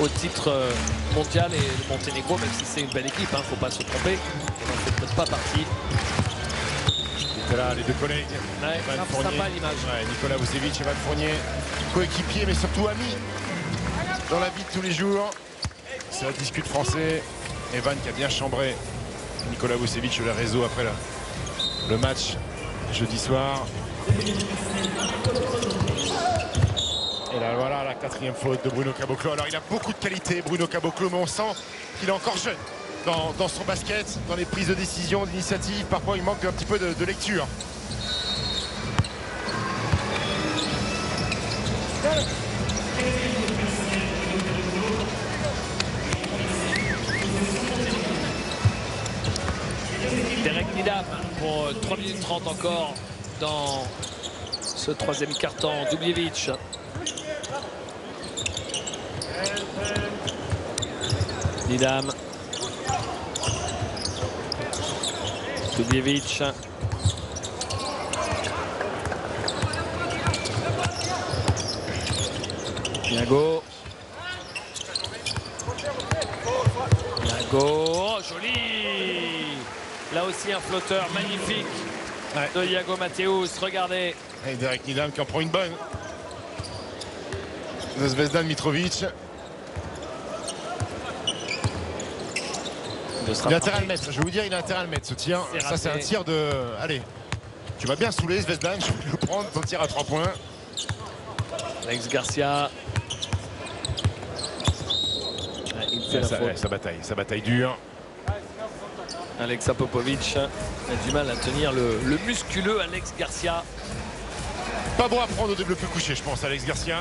au titre mondial. Et le Monténégro, même si c'est une belle équipe, il ne faut pas se tromper, il n'en fait peut-être pas partie. Nicolas, les deux collègues. Ouais, Evan Fournier. sympa l'image. Ouais, Nicolas Vucevic et Evan Fournier, coéquipiers mais surtout amis dans la vie de tous les jours. Ça discute français. Evan qui a bien chambré Nicolas Vucevic sur les réseaux après le match jeudi soir. Et là voilà la 4e faute de Bruno Caboclo. Alors il a beaucoup de qualité Bruno Caboclo, mais on sent qu'il est encore jeune dans son basket, dans les prises de décision, d'initiative. Parfois il manque un petit peu de lecture. Derek Nidam pour 3 minutes 30 encore dans ce 3e quart-temps. Dubljevic. Nidam. Dubljevic. Niago. Oh, joli! Là aussi un flotteur magnifique de Iago Matthews. Regardez. Et Derek Nidam qui en prend une bonne. De Zvezdan Mitrovic. Il a intérêt à le mettre. Je vais vous dire, il a intérêt à le mettre ce tir. Ça, c'est un tir de. Allez. Tu vas bien saouler Zvezdan. Je vais le prendre. Ton tir à 3 points. Alex Garcia. Il fait la faute. Sa bataille dure. Alexa Popovic a du mal à tenir le musculeux Alex Garcia. Pas bon à prendre au développé couché, je pense, Alex Garcia.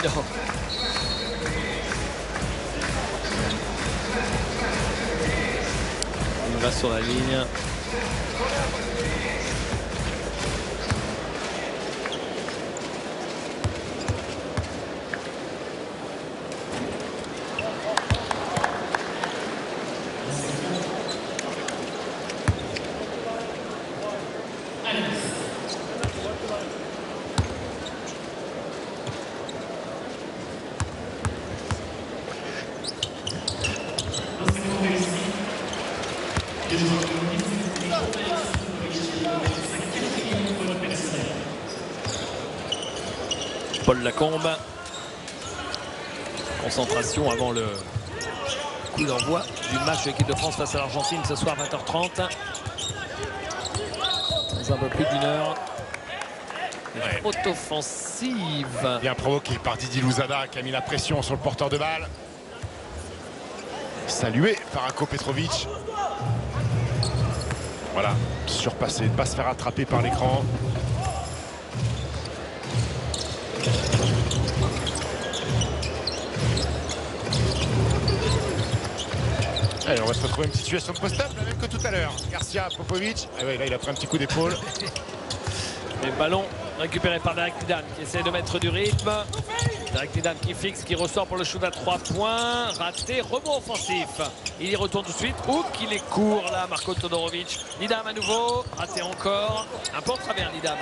Non. Il va sur la ligne. Paul Lacombe. Concentration avant le coup d'envoi du match de l'équipe de France face à l'Argentine ce soir 20h30. Dans un peu plus d'une heure. Ouais. Faute offensive. Bien provoqué par Didi Louzada qui a mis la pression sur le porteur de balle. Salué par Ako Petrovic. Voilà, surpassé, ne pas se faire attraper par l'écran. Allez, on va se retrouver une situation de post-up, la même que tout à l'heure. Garcia, Popovic. Ah ouais, là, il a pris un petit coup d'épaule. Les ballons récupérés par Derek Nidan qui essaie de mettre du rythme. Derek Nidan qui fixe, qui ressort pour le shoot à 3 points. Raté, rebond offensif. Il y retourne tout de suite. Ouh, qu'il est court là, Marko Todorovic. Nidam à nouveau, raté encore. Un peu en travers Nidam.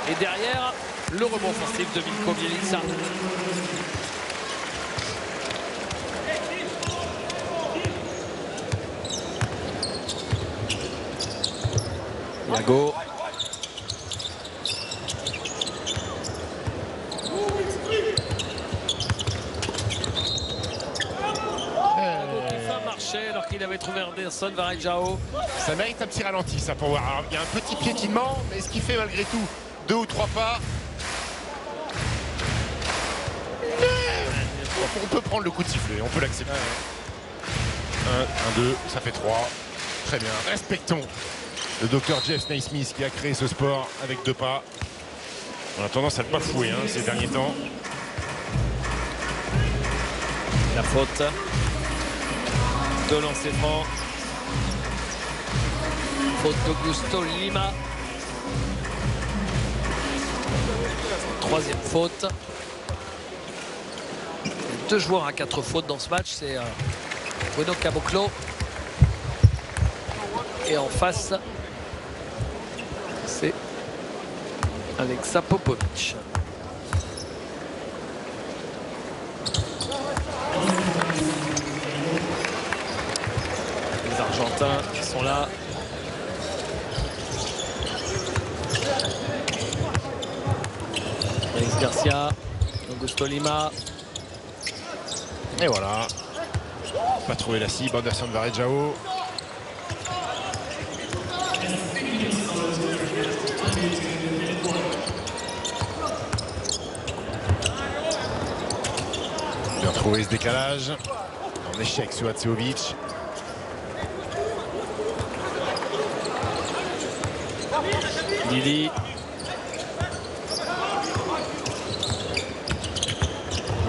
Et derrière, le rebond offensif de Milko Bielica. Iago. Alors qu'il avait trouvé Anderson Varejao. Ça mérite un petit ralenti, ça, pour voir. Alors, il y a un petit piétinement, mais ce qui fait malgré tout 2 ou 3 pas. On peut prendre le coup de sifflet, on peut l'accepter. 1, 2, ça fait 3. Très bien. Respectons le docteur Jeff Naismith qui a créé ce sport avec 2 pas. On a tendance à le bafouer ces derniers temps. La faute. De lancer franc. Faute d'Augusto Lima. 3e faute. 2 joueurs à 4 fautes dans ce match. C'est Bruno Caboclo. Et en face, c'est Alexa Popovic. Les Argentins qui sont là. Alex Garcia, Augusto Lima. Et voilà. Pas trouvé la cible, Anderson Varejao. Bien trouvé ce décalage. En échec sur Hatseovic. Didi.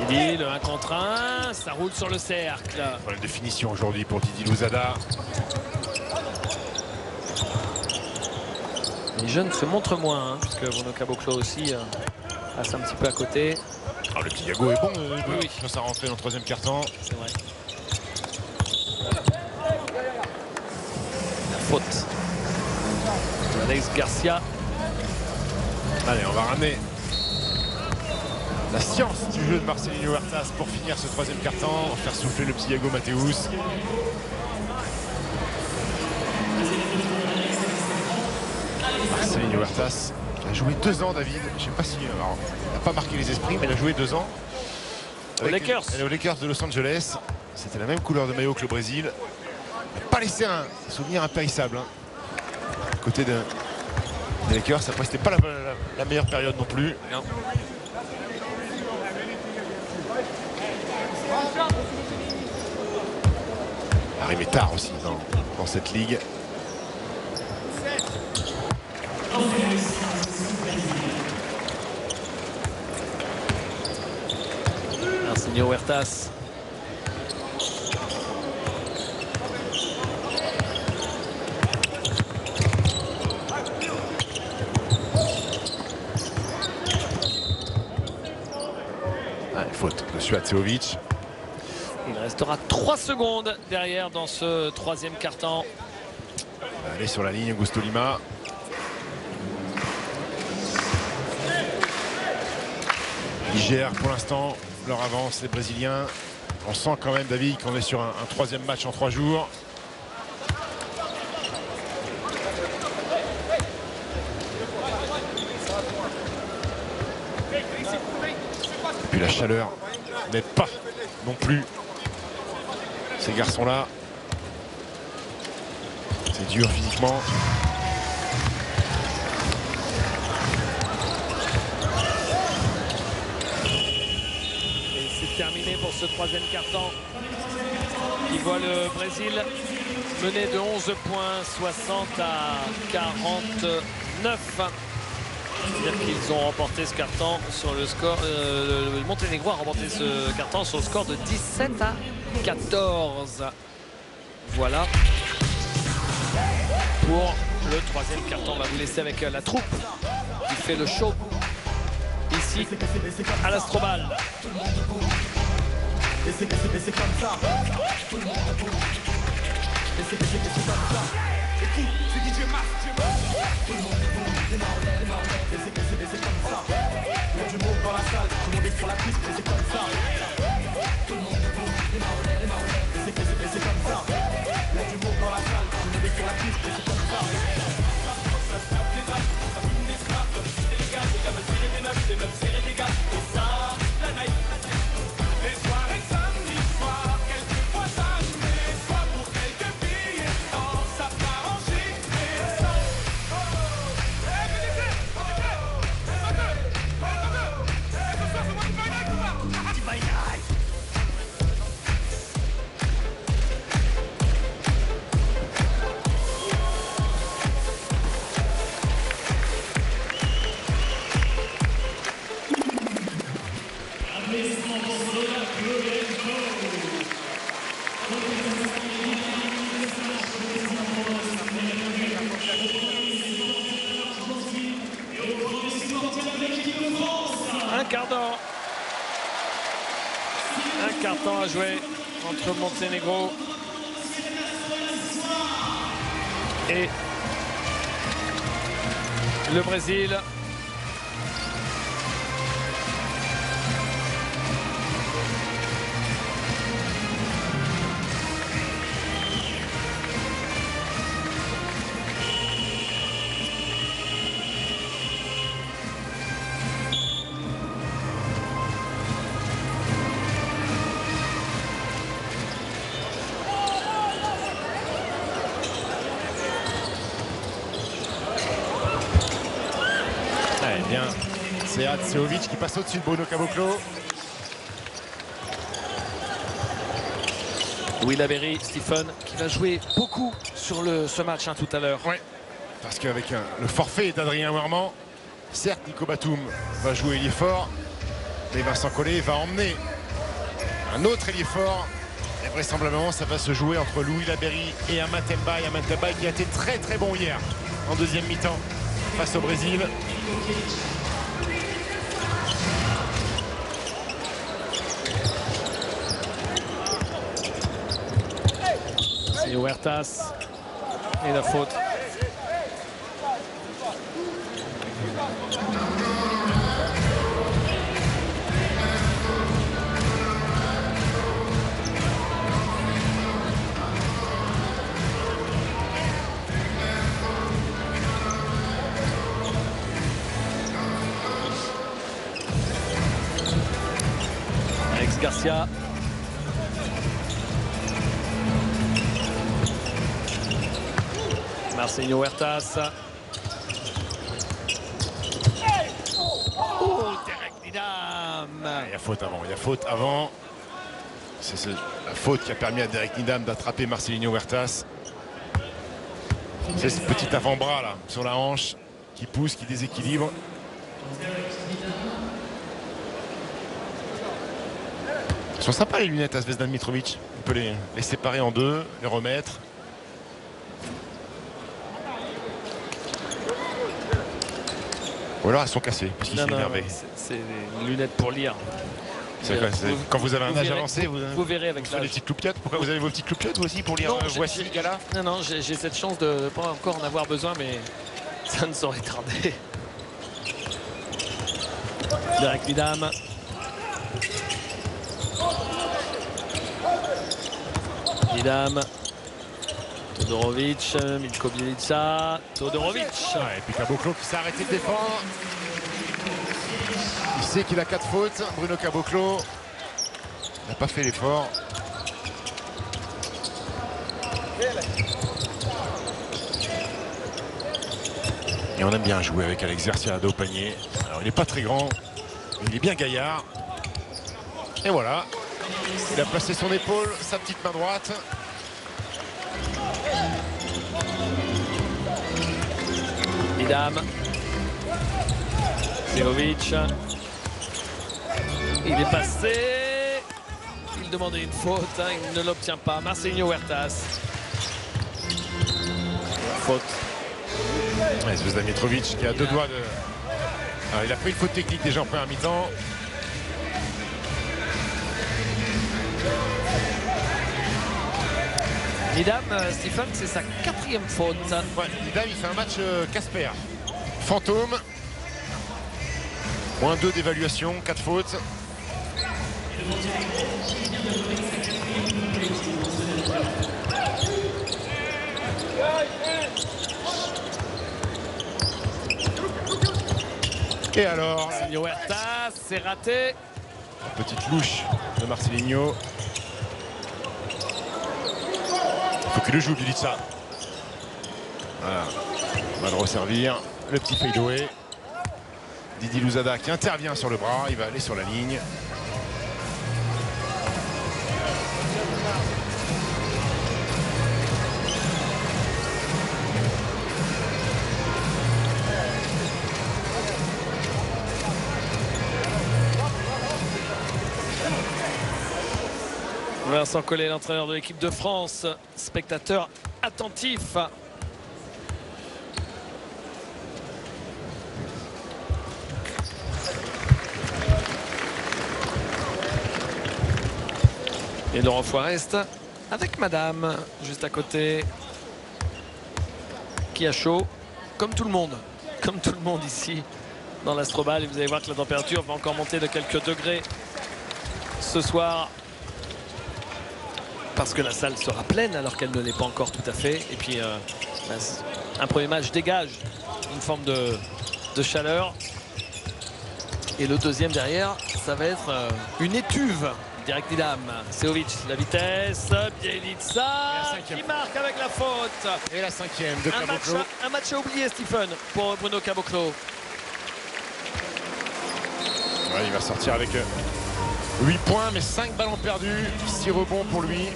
Didi, le 1 contre 1, ça roule sur le cercle. Problème de finition aujourd'hui pour Didi Louzada. Les jeunes se montrent moins, puisque Bruno Caboclo aussi passe un petit peu à côté. Alors le petit Iago est bon oui. dans sa rentrée dans le 3e quart-temps. C'est vrai. La faute d'Alex Garcia. Allez, on va ramener la science du jeu de Marcelinho Huertas pour finir ce 3e quart-temps, faire souffler le petit Iago Mateus. Marcelinho Huertas qui a joué 2 ans, David. Je ne sais pas si il n'a pas marqué les esprits, mais il a joué 2 ans Aux Lakers. Aux Lakers de Los Angeles. C'était la même couleur de maillot que le Brésil. Il n'a pas laissé un souvenir impérissable à côté des Lakers. Après, c'était pas la meilleure période non plus. Non. Arrivé tard aussi dans cette ligue. Marcelinho Huertas. Allez, faute de Hatseovic. Il restera 3 secondes derrière dans ce 3e quart-temps. Allez sur la ligne, Augusto Lima. Ils gèrent pour l'instant leur avance, les Brésiliens. On sent quand même, David, qu'on est sur un 3e match en 3 jours. puis la chaleur n'aide pas non plus ces garçons-là. C'est dur physiquement. Et c'est terminé pour ce troisième quart-temps qui voit le Brésil mener de 11 points, 60 à 49. C'est-à-dire qu'ils ont remporté ce carton sur le score. Le Monténégro a remporté ce carton sur le score de 17 à 14. Voilà pour le troisième carton. On va vous laisser avec la troupe qui fait le show ici à l'Astrobal. Et c'est comme ça. Écoute, c'est DJ Max, tout le monde et c'est comme ça. Il y a du monde dans la salle, tout le monde est sur la piste, et c'est comme ça. Tout le monde et c'est comme ça. Il y a du monde dans la salle, tout le monde est sur la piste, et c'est comme ça. Un quart temps à jouer entre Monténégro et le Brésil. Bien, c'est Seovic qui passe au-dessus de Bruno Caboclo. Louis Laberry, Stephen, qui va jouer beaucoup sur ce match tout à l'heure. Oui, parce qu'avec le forfait d'Adrien Marmand, certes Nico Batum va jouer ailier fort, mais Vincent Collet va emmener un autre ailier fort. Et vraisemblablement, ça va se jouer entre Louis Laberry et Amatemba. Amatemba qui a été très très bon hier en deuxième mi-temps face au Brésil. C'est Huertas et la faute. Alex Garcia. Marcelinho Huertas. Oh, Derek Needham. Il y a faute avant, il y a faute avant. C'est la faute qui a permis à Derek Needham d'attraper Marcelinho Huertas. C'est ce petit avant-bras là, sur la hanche, qui pousse, qui déséquilibre. Ils sont sympas les lunettes à Zvezdan Mitrovic. On peut les séparer en deux, les remettre. Ou alors elles sont cassées, parce qu'il s'est énervé. C'est des lunettes pour lire. Quand vous avez un âge avancé, vous verrez avec les petites loupiottes. Pourquoi vous avez vos petites loupiottes vous aussi pour lire Voici Gala? Non, j'ai cette chance de ne pas encore en avoir besoin, mais ça ne saurait tarder. Derek Needham. Needham. Todorovic, Milko Bielica, Todorovic. Et puis Caboclo qui s'est arrêté de défendre. sait qu'il a 4 fautes. Bruno Caboclo n'a pas fait l'effort. Et on aime bien jouer avec Alex Garcia à dos au panier. Alors il n'est pas très grand, mais il est bien gaillard. Et voilà, il a placé son épaule, sa petite main droite. Idam. Seovic. Il est passé. Il demandait une faute, hein, il ne l'obtient pas. Marcelinho Huertas. Faute. Ouais, Zvezdan Mitrovic qui a 2 doigts de... Alors, il a pris une faute technique déjà en première mi-temps. Idam, Stephen, c'est sa 4e faute. Ouais, Idam, il fait un match Casper. Fantôme. -2 d'évaluation, 4 fautes. Et alors, Marcelinho Huertas, c'est raté. petite louche de Marcelinho. Il faut qu'il le joue, Bielitsa. Voilà, on va le resservir. Le petit fadeaway. Didi Louzada qui intervient sur le bras, il va aller sur la ligne. Vincent Collet, l'entraîneur de l'équipe de France, spectateur attentif. Et Laurent Forest avec Madame, juste à côté, qui a chaud, comme tout le monde ici dans l'Astrobal. Et vous allez voir que la température va encore monter de quelques degrés ce soir, parce que la salle sera pleine alors qu'elle ne l'est pas encore tout à fait. Et puis un premier match dégage une forme de chaleur. Et le deuxième derrière, ça va être une étuve. Direct Idam, Seovic, la vitesse, Bielitsa qui marque avec la faute. Et la 5e de Caboclo. Un match à oublier, Stephen, pour Bruno Caboclo. Ouais, il va sortir avec 8 points, mais 5 ballons perdus, 6 rebonds pour lui.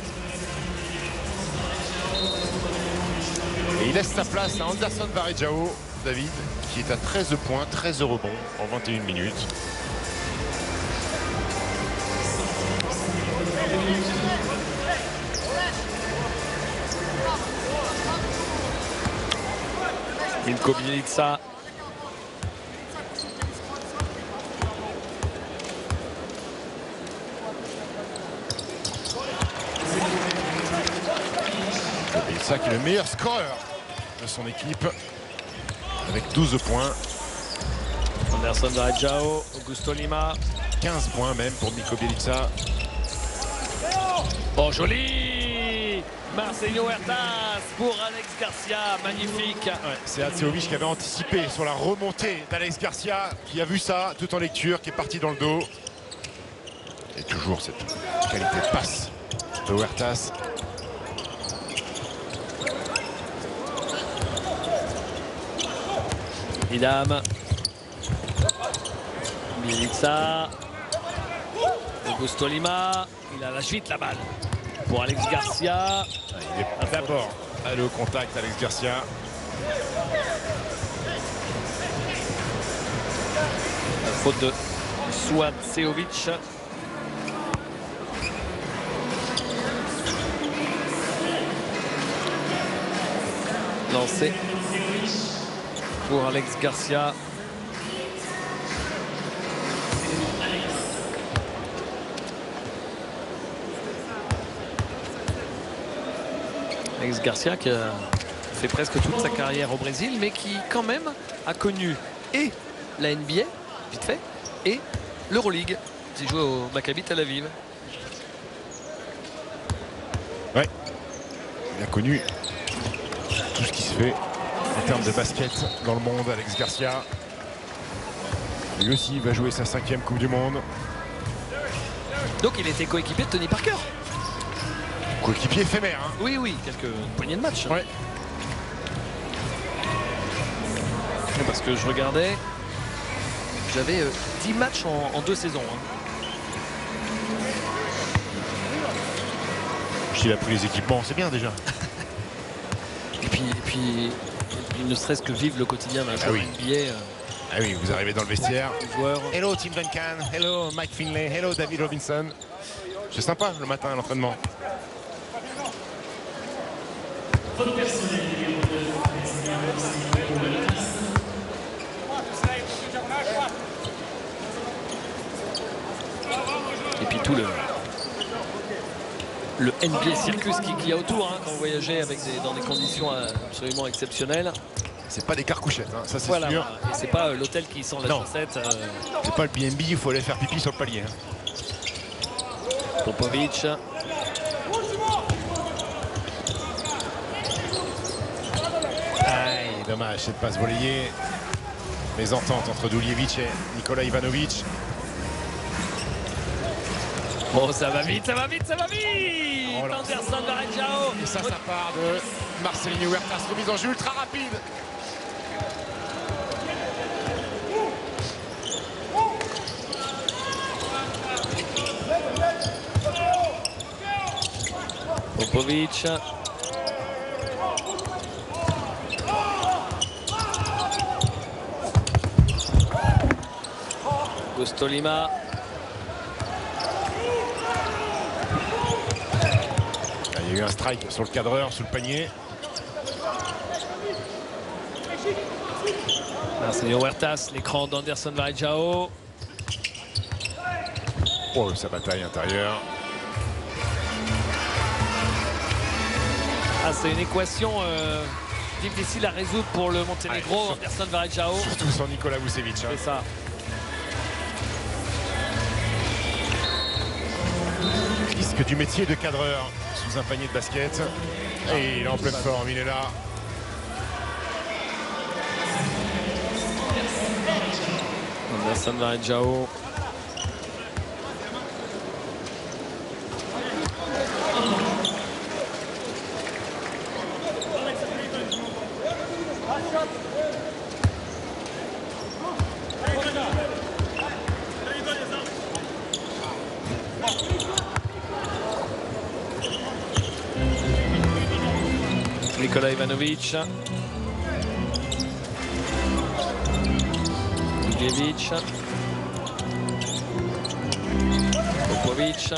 Et il laisse sa place à Anderson Varejao, David, qui est à 13 points, 13 rebonds en 21 minutes. Milko Bielitsa. Bielitsa qui est le meilleur scoreur de son équipe avec 12 points. Anderson Varejao, Augusto Lima. 15 points même pour Milko Bielitsa. Oh, joli! Marcelinho Huertas pour Alex Garcia, magnifique. Ouais, c'est Hatseovic qui avait anticipé sur la remontée d'Alex Garcia, qui a vu ça tout en lecture, qui est parti dans le dos. Et toujours cette qualité de passe de Huertas. Idam. Bielitsa. Augusto Lima. Il a la suite la balle pour Alex Garcia. Il est d'abord allé au contact, Alex Garcia. La faute de Suat Seovic. Lancé pour Alex Garcia. Alex Garcia qui a fait presque toute sa carrière au Brésil, mais qui quand même a connu et la NBA, vite fait, et l'Euroleague. Il joue au Maccabi Tel Aviv. Ouais, il a connu tout ce qui se fait en termes de basket dans le monde, Alex Garcia. Lui aussi va jouer sa 5e Coupe du Monde. Donc il était coéquipier de Tony Parker. Coéquipier éphémère. Hein. Oui, oui, quelques poignées de match. Ouais. Parce que je regardais, j'avais 10 matchs en 2 saisons. Hein. Il a pris les équipements, c'est bien déjà. Et puis, ne serait-ce que vivre le quotidien d'un joueur NBA. Ah oui, vous arrivez dans le vestiaire. Joueur. Hello Tim Duncan, hello Mike Finlay, hello David Robinson. C'est sympa le matin à l'entraînement. Et puis tout le NBA circus qu'il y a autour hein, quand vous voyagez avec dans des conditions absolument exceptionnelles. C'est pas des carcouchettes, hein, ça c'est Voilà, sûr. voilà. Et c'est pas l'hôtel qui sent la chaussette. C'est pas le BNB, il faut aller faire pipi sur le palier. Hein. Popovic. Aïe, dommage, cette passe volleyée. Mésentente entre Duljevic et Nikola Ivanovic. Oh, ça va vite, ça va vite, ça va vite. Oh là. Anderson Varejao. Et ça part de Marcelinho Huertas, remise en jeu ultra rapide. Popovic. Augusto Lima. Il y a eu un strike sur le cadreur, sous le panier. Marcelinho Huertas, l'écran d'Anderson Varejao. Oh, sa bataille intérieure. Ah, c'est une équation difficile à résoudre pour le Monténégro. Ouais, Anderson Varejao. Surtout sans Nikola Vucevic. Hein. C'est ça. Risque du métier de cadreur sous un panier de basket. Et il est en pleine forme, il est là. Anderson Varejao. Nikola Ivanovic. Duljevic. Popovic.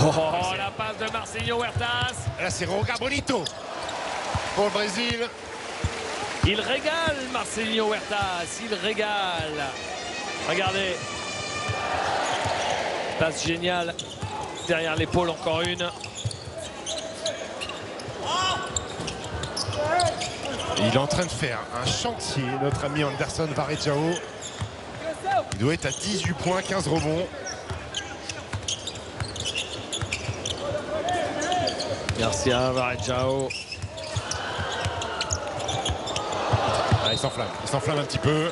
Oh, la passe de Marcelinho Huertas. Là, c'est Roga Bonito pour le Brésil. Il régale Marcelinho Huertas, il régale. Regardez. Passe géniale. Derrière l'épaule, encore une. Il est en train de faire un chantier, notre ami Anderson Varejao. Il doit être à 18 points, 15 rebonds. Garcia, Varejao. Ah, il s'enflamme un petit peu.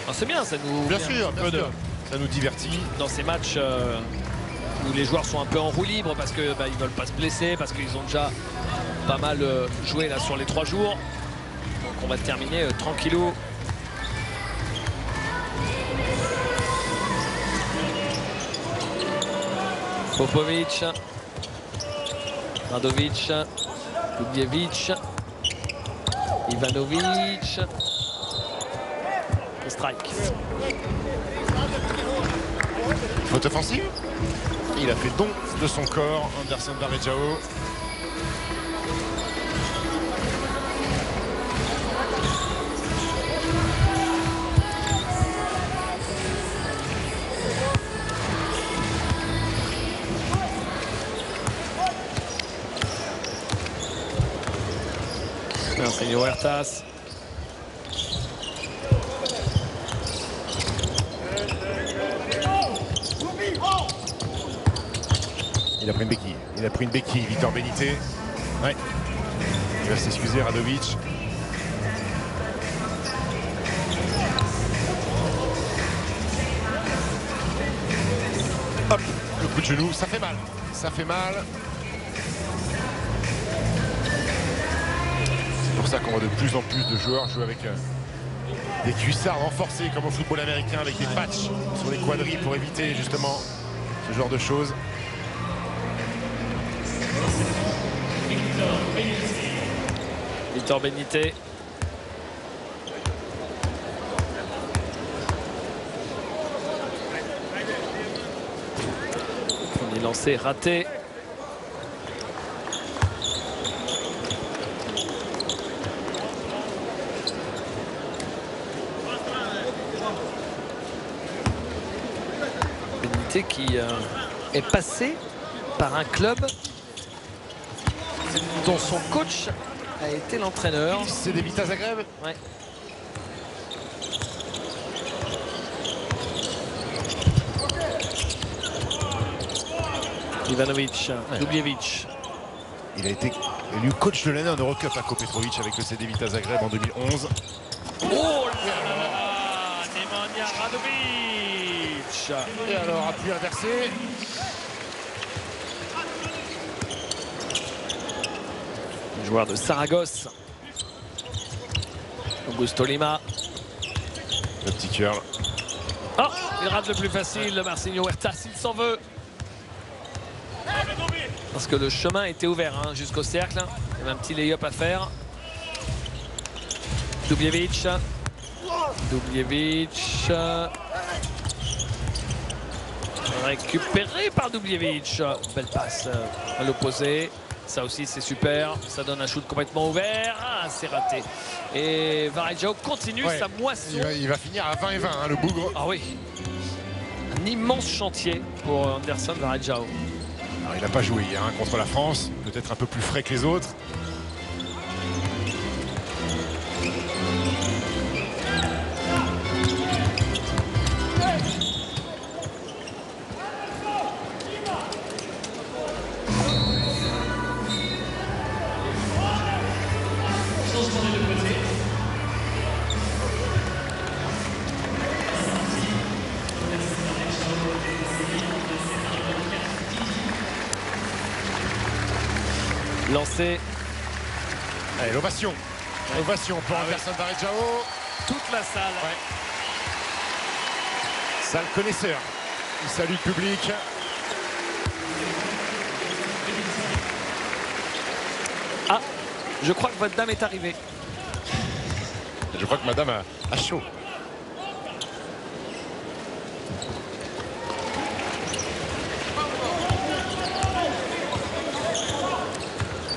Oh, c'est bien, ça nous Bien met un sûr, petit peu ça nous divertit. dans ces matchs où les joueurs sont un peu en roue libre parce que ils veulent pas se blesser, parce qu'ils ont déjà pas mal joué là sur les 3 jours. Donc on va terminer tranquillou. Popovic, Radovic, Duljevic, Ivanovic. Le strike. Faute offensive. Il a fait don de son corps, Anderson Varejao. Marcelinho Huertas. Il a pris une béquille. Victor Benité. Ouais. Il va s'excuser, Radovic. Hop, le coup de genou, ça fait mal. Ça fait mal. C'est pour ça qu'on voit de plus en plus de joueurs jouer avec des cuissards renforcés comme au football américain, avec des patchs sur les quadrilles pour éviter justement ce genre de choses. Victor Benité. Premier lancé raté. Benité qui est passé par un club dont son coach a été l'entraîneur. C'est des Vita Zagreb. Ouais. Ivanovic, Ouais. Dubljevic. Il a été élu coach de l'année en Eurocup à Petrovic avec le CD Vita Zagreb en 2011. Oh là là là, Nemanja Radovic. Et alors, appui inversé. Joueur de Saragosse. Augusto Lima. Le petit curl. Oh, il rate le plus facile, Marcinho Huerta, s'il s'en veut. Parce que le chemin était ouvert hein, jusqu'au cercle. Il y avait un petit lay-up à faire. Dubljevic. Dubljevic. Récupéré par Dubljevic. Belle passe à l'opposé. Ça aussi c'est super. Ça donne un shoot complètement ouvert. Ah, c'est raté. Et Varejao continue sa moisson. Il va finir à 20 et 20, hein, le bougre. Ah oui. Un immense chantier pour Anderson Varejao. Alors, il n'a pas joué hier hein, contre la France. Peut-être un peu plus frais que les autres. Lancé. Allez, l'ovation. Ovation pour Anderson Varejao. Toute la salle. Ouais. Salle connaisseur. Il salue le public. Ah, je crois que votre dame est arrivée. Je crois que madame a chaud.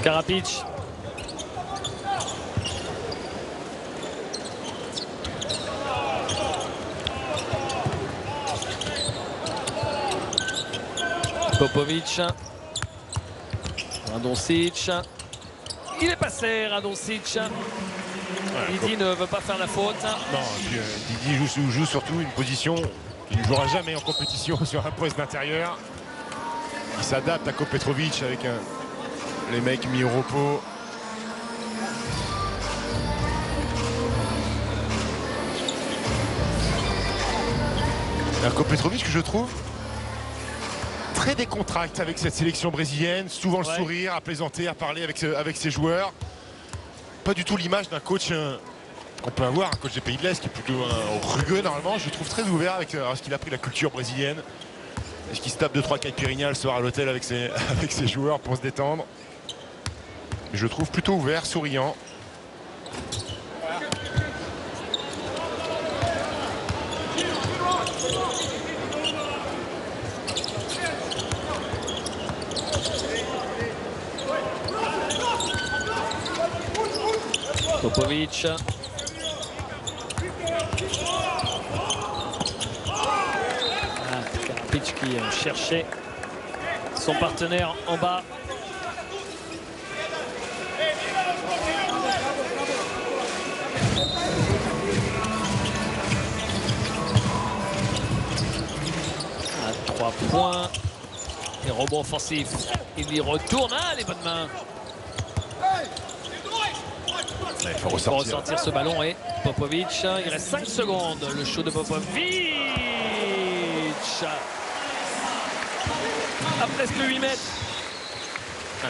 Karapic. Popovic. Radoncic. Il est passé, Radoncic. Didi ne veut pas faire la faute. Non, puis, Didi joue surtout une position qu'il ne jouera jamais en compétition sur un poste d'intérieur. Il s'adapte à Petrovic avec les mecs mis au repos. Petrovic que je trouve très décontracté avec cette sélection brésilienne, souvent le sourire, à plaisanter, à parler avec ses joueurs. Pas du tout l'image d'un coach qu'on peut avoir, un coach des Pays de l'Est qui est plutôt rugueux normalement. Je le trouve très ouvert avec ce qu'il a pris la culture brésilienne. Est-ce qu'il se tape 2-3 caipirinhas le soir à l'hôtel avec ses joueurs pour se détendre. Je le trouve plutôt ouvert, souriant. Popovic. Karapic qui cherchait son partenaire en bas. À 3 points. Et rebond offensif. Il y retourne. Ah, les bonnes mains. Il faut Pour ressortir. ressortir ce ballon et Popovic, il reste 5 secondes. Le shoot de Popovic à presque 8 mètres.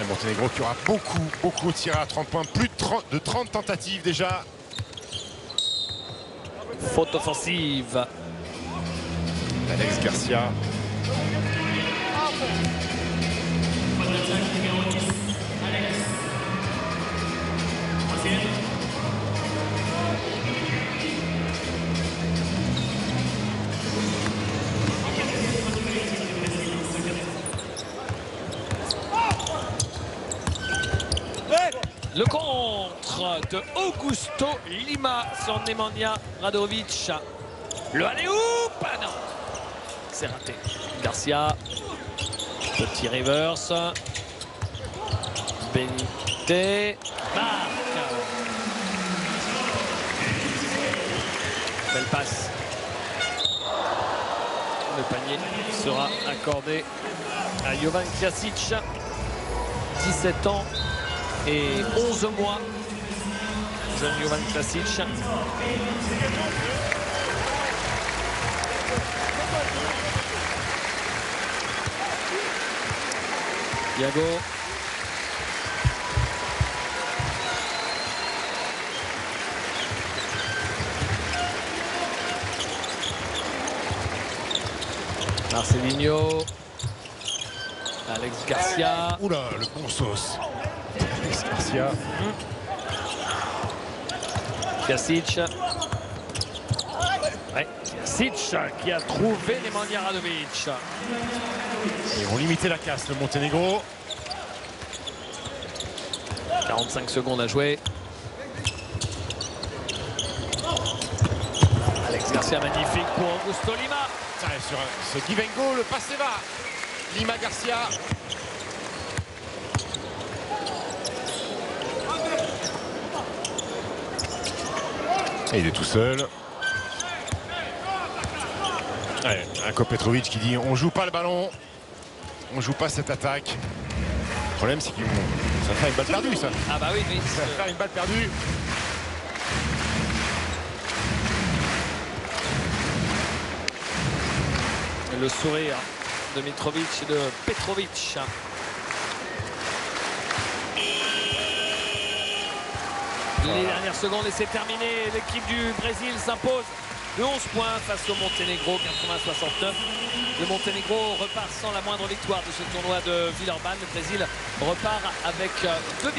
Monténégro qui aura beaucoup tiré à 30 points. Plus de 30 tentatives déjà. Faute offensive. Alex Garcia. Le contre de Augusto Lima sur Nemanja Radovic. Le alley-oop, ah non, c'est raté. Garcia, petit reverse. Benite marque. Belle passe. Le panier sera accordé à Jovan Krasic, 17 ans et 11 mois. Jeune Jovan Krasic. Thiago. Marcelinho. Alex Garcia. Oula, le bon sauce. Alex Garcia. Krasic. Ouais, Krasic qui a trouvé Nemanja Radovic. Ils vont limiter la casse, le Monténégro. 45 secondes à jouer. Alex Garcia, magnifique pour Augusto Lima. Sur ce give and go, le passé va. Lima Garcia. Et il est tout seul. Ouais, un Petrovic qui dit on joue pas le ballon, on joue pas cette attaque. Le problème c'est que ça va faire une balle perdue ça. Ah bah oui, mais Ça va faire une balle perdue. le sourire de Mitrovic et de Petrovic. Les dernières secondes et c'est terminé. L'équipe du Brésil s'impose de 11 points face au Monténégro, 80-69. Le Monténégro repart sans la moindre victoire de ce tournoi de Villeurbanne. Le Brésil repart avec 2 victoires.